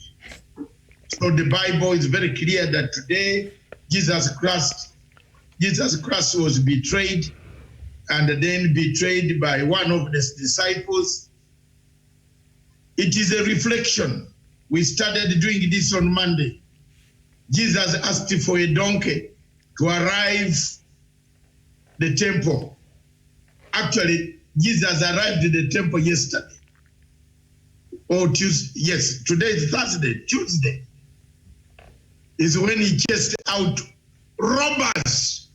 So the Bible is very clear that today Jesus Christ was betrayed, and then betrayed by one of the disciples. It is a reflection. We started doing this on Monday. Jesus asked for a donkey to arrive the temple. Actually, Jesus arrived at the temple yesterday. Or Tuesday. Yes, today is Thursday. Tuesday is when he chased out robbers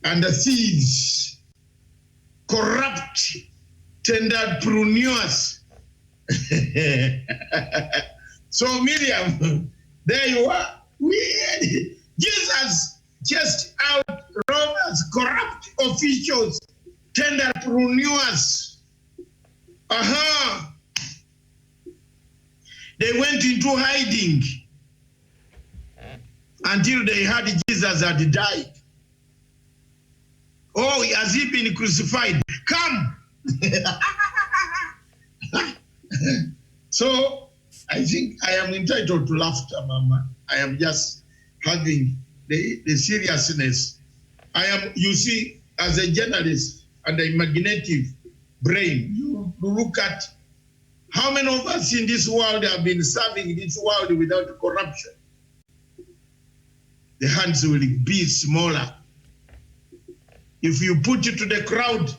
and thieves, corrupt tenderpreneurs. So Miriam, there you are. Weird. Jesus chased out robbers, corrupt officials, tenderpreneurs. They went into hiding until they heard Jesus had died. Oh, has he been crucified? Come! So, I think I am entitled to laughter, Mama. I am just having the seriousness. I am, you see, as a journalist and an imaginative brain, you look at how many of us in this world have been serving this world without corruption. The hands will be smaller. If you put it to the crowd,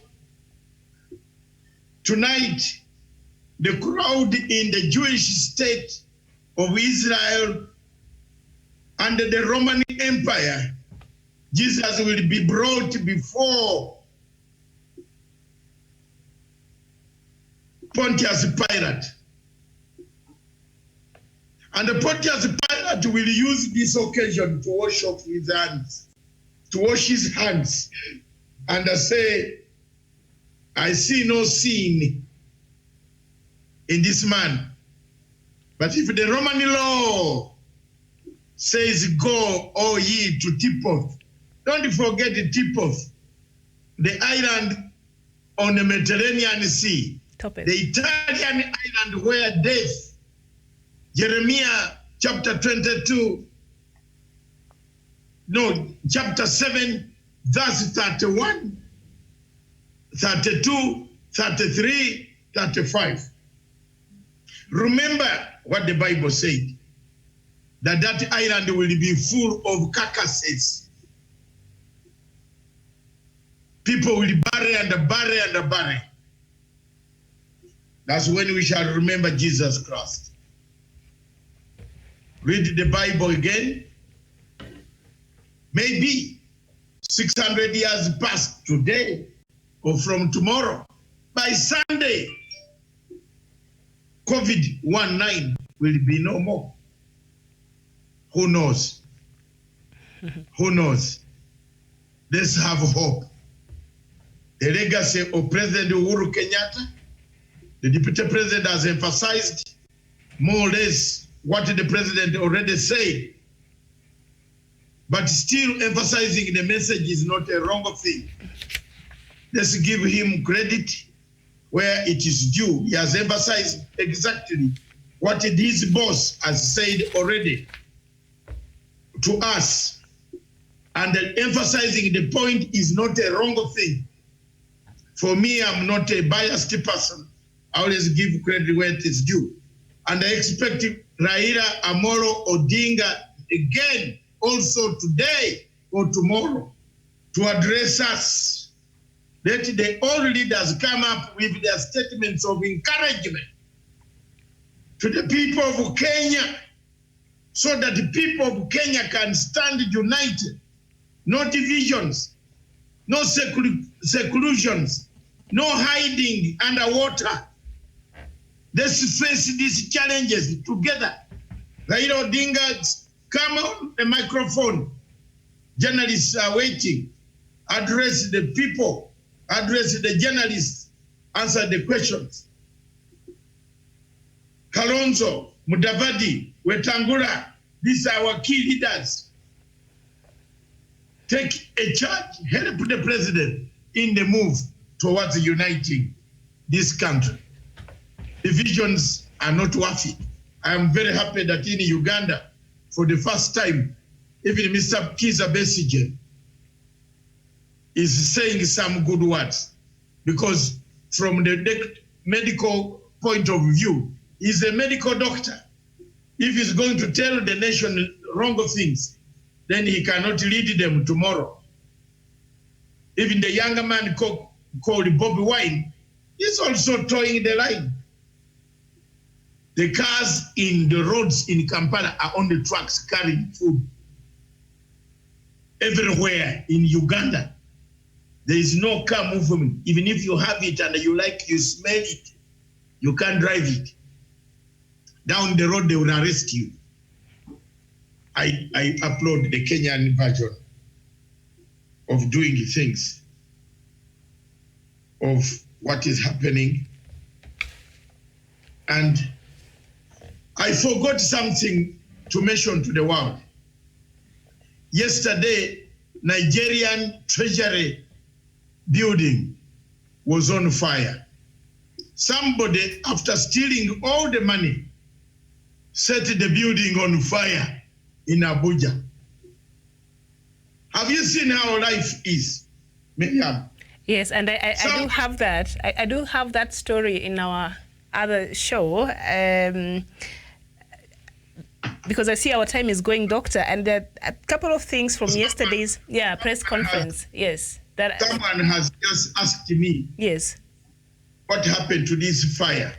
tonight, the crowd in the Jewish state of Israel under the Roman Empire, Jesus will be brought before Pontius Pilate. And the Pontius Pilate will use this occasion to wash off his hands, to wash his hands, and say, I see no sin in this man. But if the Roman law says, go, all ye, to Tipoth, don't forget Tipoth, the island on the Mediterranean Sea, the Italian island where death, Jeremiah chapter 22, no, chapter 7, verse 31, 32, 33, 35. Remember what the Bible said, that island will be full of carcasses. People will bury and bury and bury. That's when we shall remember Jesus Christ. Read the Bible again. Maybe 600 years past today or from tomorrow. By Sunday, COVID-19 will be no more. Who knows? Who knows? Let's have hope. The legacy of President Uhuru Kenyatta, the Deputy President has emphasized more or less what the President already said, but still emphasizing the message is not a wrong thing. Let's give him credit where it is due. He has emphasized exactly what his boss has said already to us. And emphasizing the point is not a wrong thing. For me, I'm not a biased person. I always give credit where it is due. And I expect Raila Amolo Odinga again, also today or tomorrow, to address us. Let the old leaders come up with their statements of encouragement to the people of Kenya, so that the people of Kenya can stand united. No divisions, no seclusions, no hiding underwater. Let's face these challenges together. Raila Odinga, come on the microphone. Journalists are waiting. Address the people, address the journalists, answer the questions. Kalonzo, Mudavadi, Wetangula, these are our key leaders. Take a charge, help the president in the move towards uniting this country. Divisions are not worth it. I am very happy that in Uganda, for the first time, even Mr. Kizza Besigye is saying some good words, because from the medical point of view, he's a medical doctor. If he's going to tell the nation wrong things, then he cannot lead them tomorrow. Even the younger man called Bobby Wine is also towing the line. The cars in the roads in Kampala are on the trucks carrying food. Everywhere in Uganda, there is no car movement. Even if you have it and you like, you smell it, you can't drive it. Down the road, they will arrest you. I applaud the Kenyan version of doing things, of what is happening. And I forgot something to mention to the world. Yesterday, Nigerian Treasury building was on fire. Somebody, after stealing all the money, set the building on fire in Abuja. Have you seen how life is, Miriam? Yes, and I do have that. I do have that story in our other show, because I see our time is going, Doctor, and there are a couple of things from yesterday's press conference. Yes, that someone has just asked me. Yes, what happened to this fire?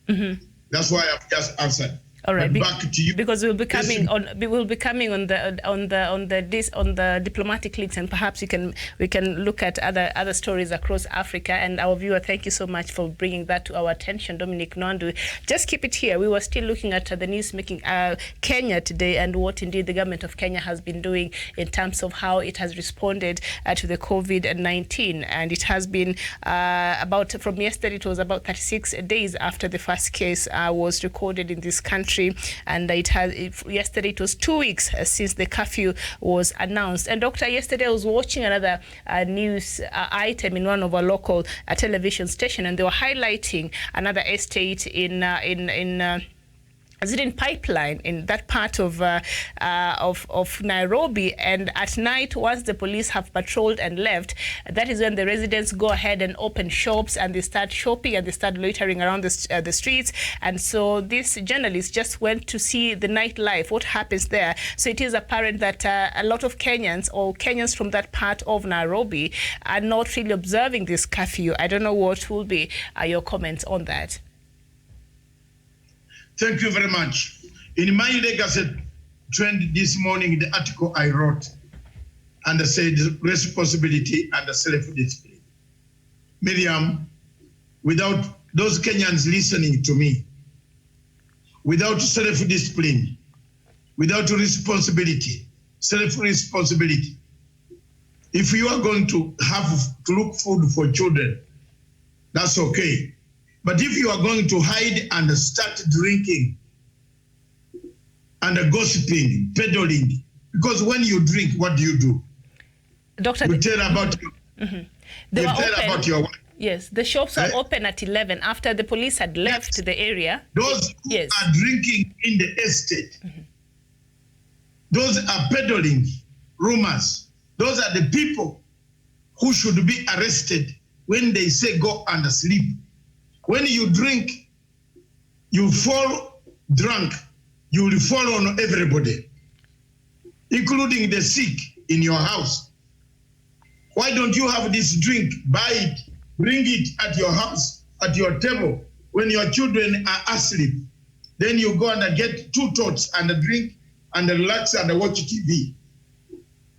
Mm-hmm. That's why I've just answered. All right, back to you. Because we'll be coming on the diplomatic links, and perhaps we can look at other stories across Africa. And our viewer, thank you so much for bringing that to our attention, Dominic Nwandu. Just keep it here. We were still looking at the news making Kenya today, and what indeed the government of Kenya has been doing in terms of how it has responded to the COVID-19, and it has been from yesterday. It was about 36 days after the first case was recorded in this country. And yesterday it was 2 weeks since the curfew was announced. And Doctor, yesterday I was watching another news item in one of our local television station, and they were highlighting another estate in Pipeline, in that part of Nairobi. And at night, once the police have patrolled and left, that is when the residents go ahead and open shops, and they start shopping, and they start loitering around the streets. And so this journalist just went to see the nightlife, what happens there. So it is apparent that a lot of Kenyans from that part of Nairobi are not really observing this curfew. I don't know what will be your comments on that. Thank you very much. In my legacy trend this morning, the article I wrote, and I said responsibility and self-discipline. Miriam, without those Kenyans listening to me, without self-discipline, without responsibility, self-responsibility, if you are going to have to look food for children, that's okay. But if you are going to hide and start drinking and gossiping, peddling, because when you drink, what do? Doctor, you tell about your wife. Yes, the shops are open at 11 after the police had left the area. Those who are drinking in the estate, those are peddling rumors. Those are the people who should be arrested when they say go and sleep. When you drink, you fall drunk, you will fall on everybody, including the sick in your house. Why don't you have this drink, buy it, bring it at your house, at your table, when your children are asleep? Then you go and get 2 tots and drink and relax and watch TV.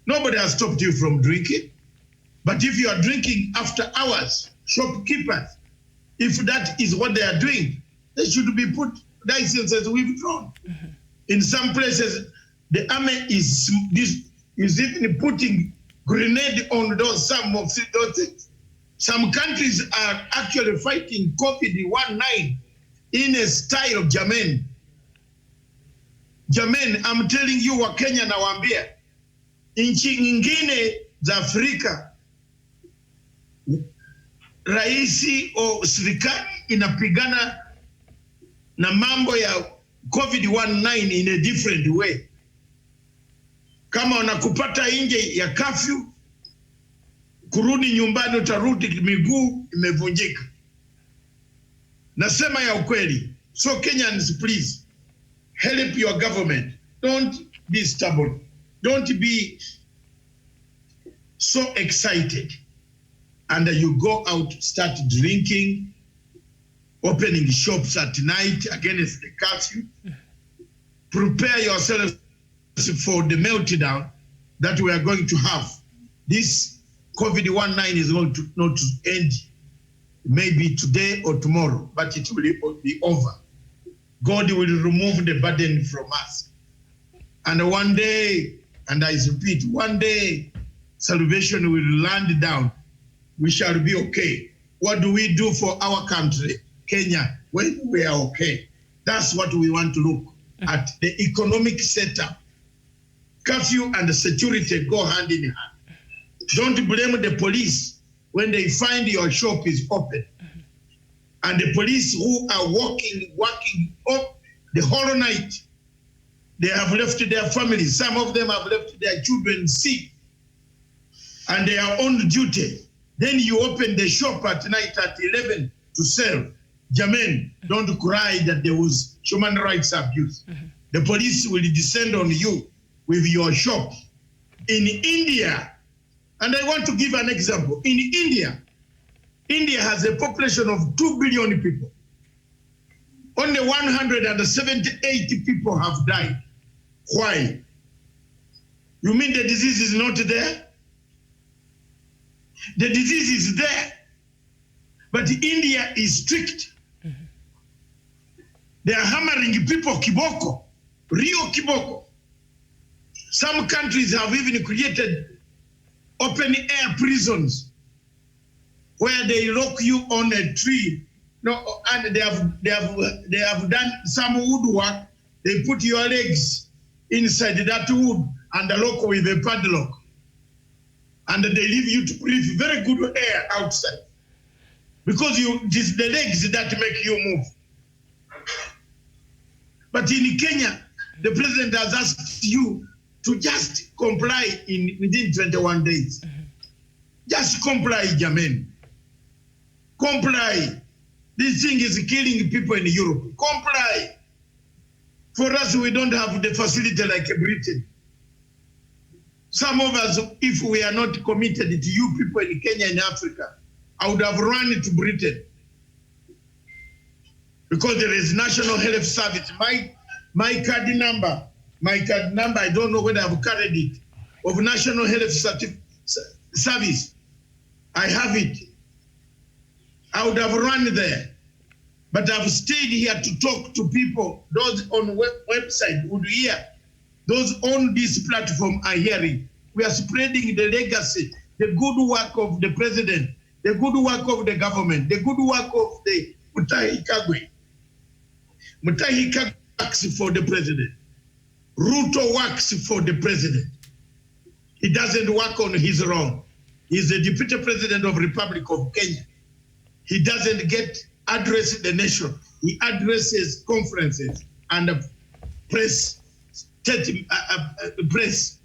Nobody has stopped you from drinking. But if you are drinking after hours, shopkeepers, if that is what they are doing, they should be put licenses withdrawn. In some places, the army is even putting grenade on some of those things. Some countries are actually fighting COVID-19 in a style of Jamen. Jamen, I'm telling you, wa Kenya na wambia, nchi nyingine za Afrika, raisi o serikali inapigana na mambo ya COVID-19 in a different way. Kama wanakupata nje ya curfew, kurudi nyumbani utarudi miguu imevunjika. Nasema ya ukweli. So Kenyans, please help your government. Don't be stubborn. Don't be so excited. And you go out, start drinking, opening shops at night against the curfew. Prepare yourselves for the meltdown that we are going to have. This COVID-19 is going to not to end maybe today or tomorrow, but it will be over. God will remove the burden from us. And one day, and I repeat, one day, salvation will land down. We shall be okay. What do we do for our country, Kenya, when we are okay? That's what we want to look at, the economic setup. Curfew and security go hand in hand. Don't blame the police when they find your shop is open. And the police who are working up the whole night, they have left their families. Some of them have left their children sick, and they are on duty. Then you open the shop at night at 11 to sell. Jamen, don't cry that there was human rights abuse. The police will descend on you with your shop. In India, and I want to give an example. In India, India has a population of 2 billion people. Only 178 people have died. Why? You mean the disease is not there? The disease is there. But India is strict. They are hammering people kiboko, real kiboko. Some countries have even created open air prisons where they lock you on a tree. No, and they have done some woodwork. They put your legs inside that wood and lock with a padlock. And they leave you to breathe very good air outside. Because it is the legs that make you move. But in Kenya, the president has asked you to just comply within 21 days. Just comply, Jamen. Comply. This thing is killing people in Europe. Comply. For us, we don't have the facility like Britain. Some of us, if we are not committed to you people in Kenya and Africa, I would have run to Britain. Because there is National Health Service. My card number, I don't know whether I've carried it, of National Health Service. I have it. I would have run there. But I've stayed here to talk to people. Those on website would hear. Those on this platform are hearing. We are spreading the legacy, the good work of the president, the good work of the government, the good work of the Mutahi Kagwe. Mutahi Kagwe works for the president. Ruto works for the president. He doesn't work on his own. He's the deputy president of Republic of Kenya. He doesn't address the nation. He addresses conferences and press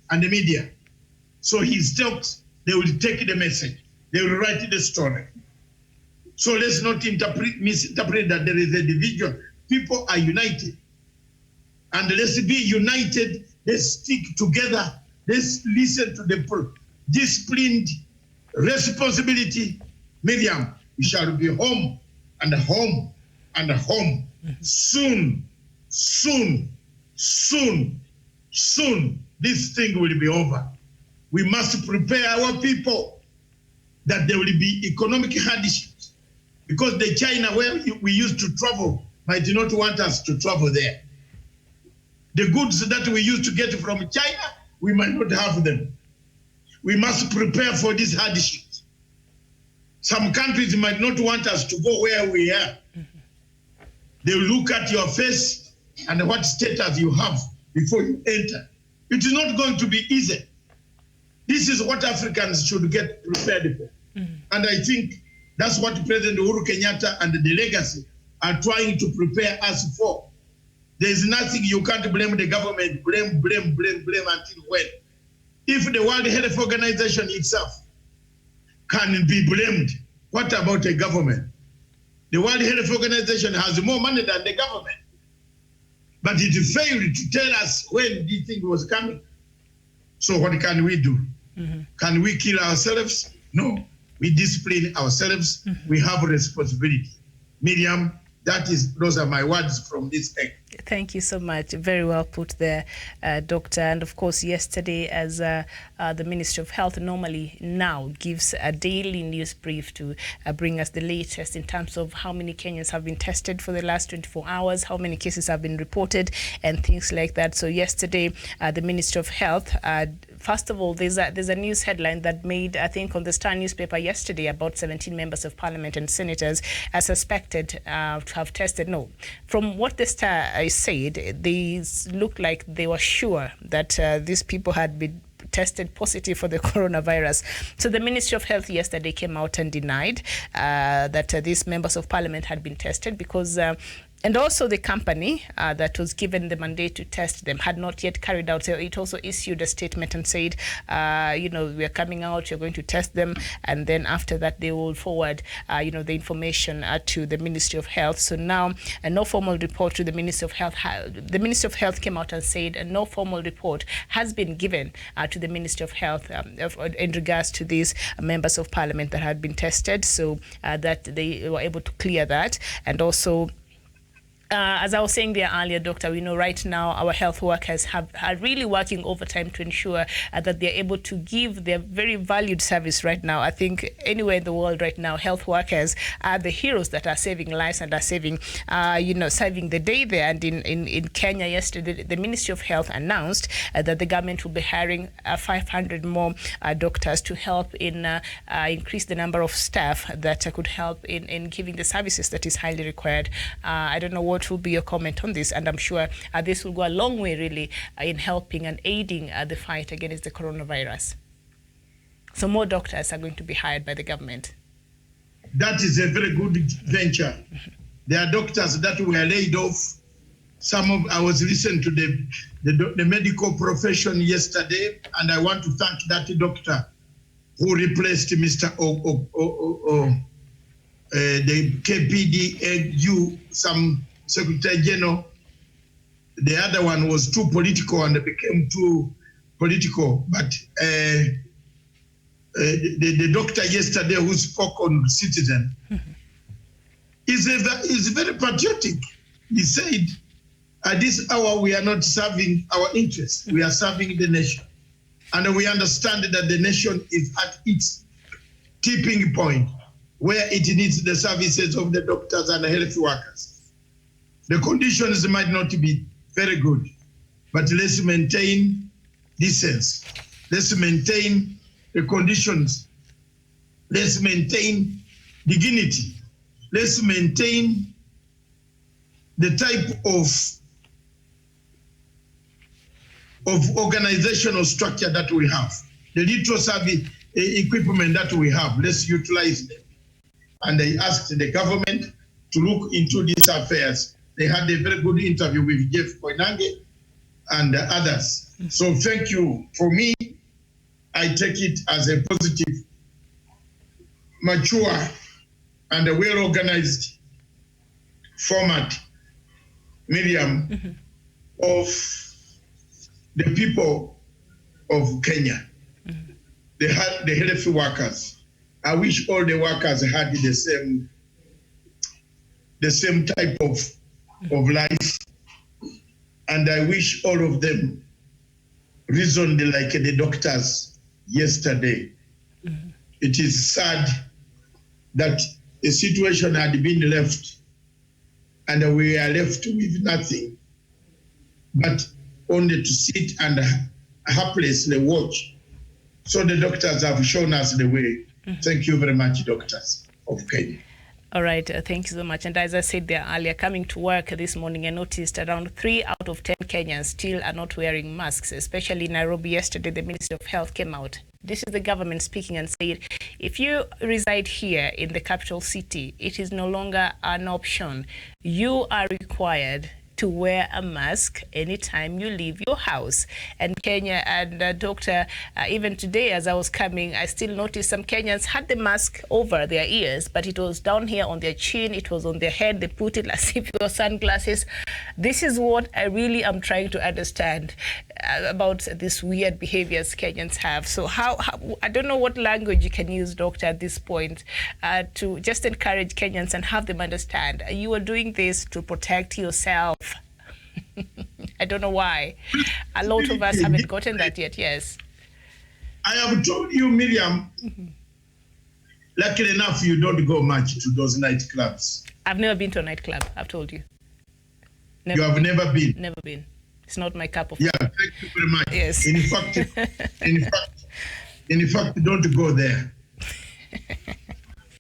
and the media. So his talks, they will take the message. They will write the story. So let's not misinterpret that there is a division. People are united. And let's be united. Let's stick together. Let's listen to the disciplined responsibility. Miriam, we shall be home and home and home. Soon, soon, soon, soon, this thing will be over. We must prepare our people that there will be economic hardships because the China where we used to travel might not want us to travel there. The goods that we used to get from China, we might not have them. We must prepare for these hardships. Some countries might not want us to go where we are. They will look at your face and what status you have before you enter. It is not going to be easy. This is what Africans should get prepared for. And I think that's what President Uhuru Kenyatta and the legacy are trying to prepare us for. There's nothing you can't blame the government, blame until when. If the World Health Organization itself can be blamed, what about the government? The World Health Organization has more money than the government. But it failed to tell us when this thing was coming. So what can we do? Can we kill ourselves? No. We discipline ourselves. We have a responsibility. Miriam, those are my words from this egg. Thank you so much. Very well put there, Doctor. And of course, yesterday, as the Ministry of Health normally now gives a daily news brief to bring us the latest in terms of how many Kenyans have been tested for the last 24 hours, how many cases have been reported, and things like that. So yesterday, the Ministry of Health, first of all, there's a news headline that made, I think, on the Star newspaper yesterday about 17 members of parliament and senators are suspected to have tested. No, from what the Star said, they looked like they were sure that these people had been tested positive for the coronavirus. So the Ministry of Health yesterday came out and denied that these members of parliament had been tested because and also the company that was given the mandate to test them had not yet carried out. So it also issued a statement and said, we are coming out, you're going to test them. And then after that, they will forward, the information to the Ministry of Health. So now no formal report to the Ministry of Health. The Ministry of Health came out and said no formal report has been given to the Ministry of Health in regards to these members of parliament that had been tested. So that they were able to clear that. And also, As I was saying there earlier, Doctor, we know right now our health workers are really working overtime to ensure that they're able to give their very valued service right now. I think anywhere in the world right now, health workers are the heroes that are saving lives and are saving, saving the day there. And in Kenya yesterday, the Ministry of Health announced that the government will be hiring 500 more doctors to help in increase the number of staff that could help in giving the services that is highly required. I don't know what will be your comment on this, and I'm sure this will go a long way really in helping and aiding the fight against the coronavirus. So more doctors are going to be hired by the government. That is a very good venture. There are doctors that were laid off. I was listening to the medical profession yesterday, and I want to thank that doctor who replaced Mr. The KPDU, some Secretary General. The other one was too political and became too political. But the doctor yesterday who spoke on Citizen is very patriotic. He said, at this hour, we are not serving our interests. We are serving the nation. And we understand that the nation is at its tipping point where it needs the services of the doctors and the health workers. The conditions might not be very good, but let's maintain decency. Let's maintain the conditions. Let's maintain dignity. Let's maintain the type of organizational structure that we have. The little service equipment that we have, let's utilize them. And they asked the government to look into these affairs. They had a very good interview with Jeff Koinange and others. So thank you. For me, I take it as a positive, mature, and a well-organized format, Miriam, of the people of Kenya, the health workers. I wish all the workers had the same type of life, and I wish all of them reasoned like the doctors yesterday. It is sad that the situation had been left and we are left with nothing but only to sit and helplessly watch. So the doctors have shown us the way. Thank you very much, doctors of Kenya. All right, thank you so much. And as I said there earlier, coming to work this morning, I noticed around 3 out of 10 Kenyans still are not wearing masks, especially in Nairobi. Yesterday, the Minister of Health came out. This is the government speaking and said, if you reside here in the capital city, it is no longer an option. You are required to wear a mask anytime you leave your house. And Kenya and Doctor, even today as I was coming, I still noticed some Kenyans had the mask over their ears, but it was down here on their chin, it was on their head, they put it as if it was sunglasses. This is what I really am trying to understand about this weird behaviors Kenyans have. So how I don't know what language you can use, Doctor, at this point to just encourage Kenyans and have them understand you are doing this to protect yourself. I don't know why. A lot of us haven't gotten that yet, yes. I have told you, Miriam, luckily enough, you don't go much to those nightclubs. I've never been to a nightclub, I've told you. Never you have never been? Never been. It's not my cup of tea. Yeah, thank you very much. Yes. In fact, don't go there.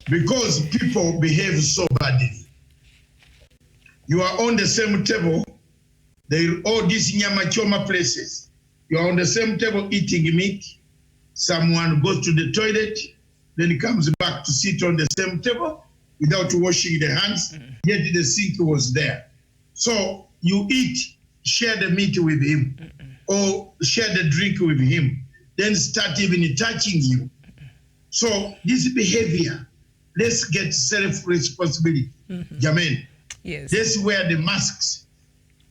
Because people behave so badly. You are on the same table. All these nyama choma places. You are on the same table eating meat. Someone goes to the toilet, then comes back to sit on the same table without washing their hands, yet the sink was there. So you eat, share the meat with him, or share the drink with him, then start even touching you. So this behavior, let's get self-responsibility. Jermaine, yes. Let's wear the masks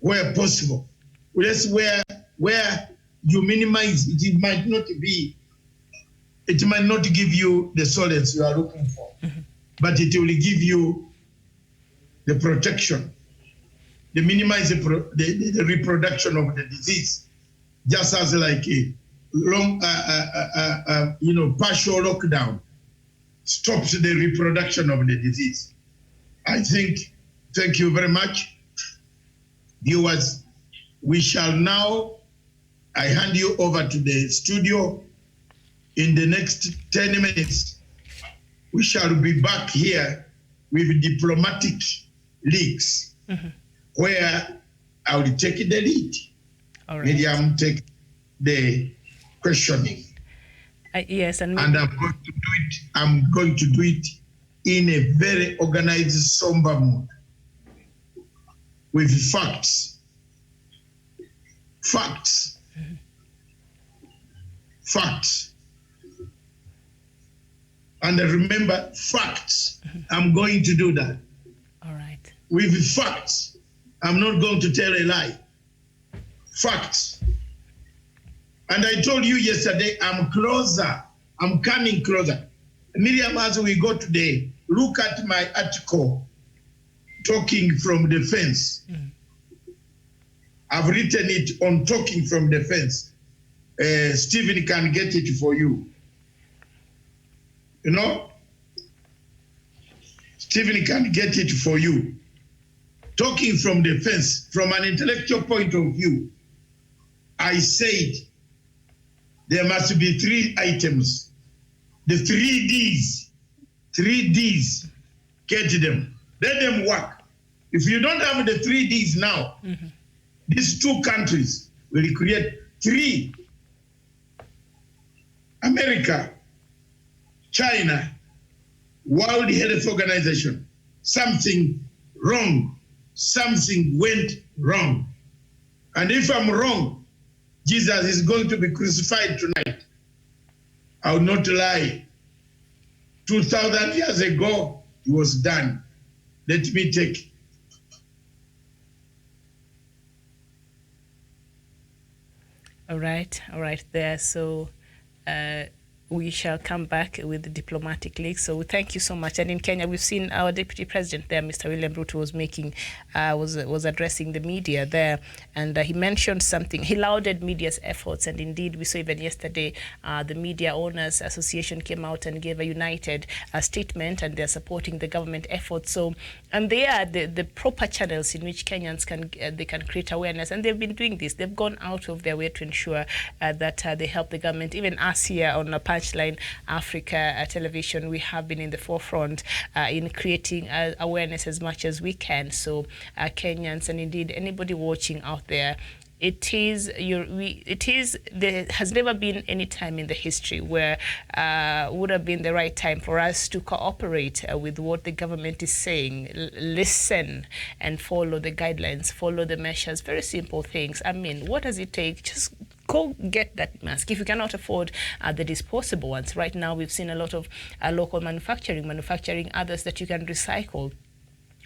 where possible. Let's wear where you minimize it. It might not give you the solace you are looking for, but it will give you the protection they minimize the reproduction of the disease, just as like a long, partial lockdown stops the reproduction of the disease. I think, thank you very much. Viewers, we shall now, I hand you over to the studio. In the next 10 minutes, we shall be back here with diplomatic leaks, where I will take the lead. All right. Miriam take the questioning. Yes, and I'm going to do it in a very organized, somber mood, with facts. Facts. Facts. And remember, facts. I'm going to do that. All right. With facts. I'm not going to tell a lie. Facts. And I told you yesterday, I'm closer. I'm coming closer. Miriam, as we go today, look at my article, Talking from the Fence. I've written it on Talking from the Fence. Stephen can get it for you. You know? Stephen can get it for you. Talking from the Fence, from an intellectual point of view, I said there must be 3 items. The 3 Ds. 3 Ds. Get them. Let them work. If you don't have the 3 Ds now, these 2 countries will create 3. America, China, World Health Organization. Something wrong. Something went wrong. And if I'm wrong, Jesus is going to be crucified tonight. I will not lie. 2,000 years ago, it was done. Let me take. All right there. So we shall come back with the diplomatic leak. So thank you so much. And in Kenya, we've seen our Deputy President there, Mr. William Ruto, was addressing the media there, and he mentioned something. He lauded media's efforts, and indeed, we saw even yesterday, the Media Owners Association came out and gave a united statement, and they're supporting the government efforts. So, and they are the proper channels in which Kenyans can create awareness, and they've been doing this. They've gone out of their way to ensure that they help the government. Even us here on a Punchline Africa television, we have been in the forefront in creating awareness as much as we can. So Kenyans, and indeed anybody watching out there, there has never been any time in the history where would have been the right time for us to cooperate with what the government is saying. Listen and follow the guidelines, follow the measures, very simple things. I mean, what does it take? Just go get that mask. If you cannot afford the disposable ones, right now we've seen a lot of local manufacturing others that you can recycle.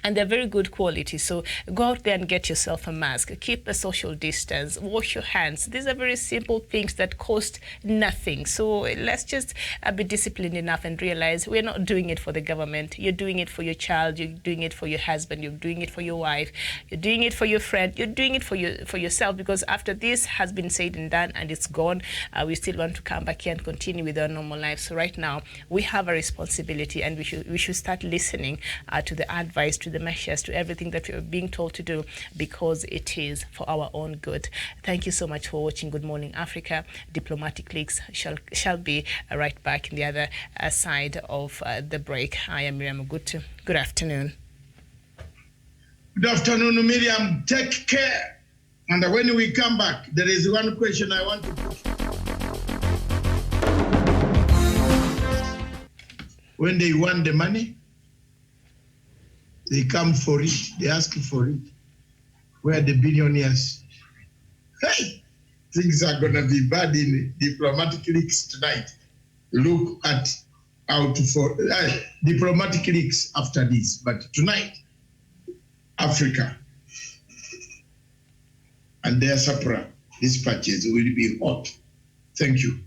And they're very good quality. So go out there and get yourself a mask. Keep a social distance. Wash your hands. These are very simple things that cost nothing. So let's just be disciplined enough and realize we're not doing it for the government. You're doing it for your child. You're doing it for your husband. You're doing it for your wife. You're doing it for your friend. You're doing it for yourself, because after this has been said and done and it's gone, we still want to come back here and continue with our normal life. So right now we have a responsibility, and we should start listening to the advice, to the measures, to everything that we're being told to do, because it is for our own good. Thank you so much for watching Good Morning Africa. Diplomatic Leaks shall be right back in the other side of the break. I am Miriam Ogutu. Good afternoon. Good afternoon, Miriam. Take care. And when we come back, there is one question I want to put. When they want the money, they come for it. They ask for it. Where are the billionaires? Hey, things are going to be bad in diplomatic leaks tonight. Look at out for diplomatic leaks after this. But tonight, Africa and their supra dispatches will be hot. Thank you.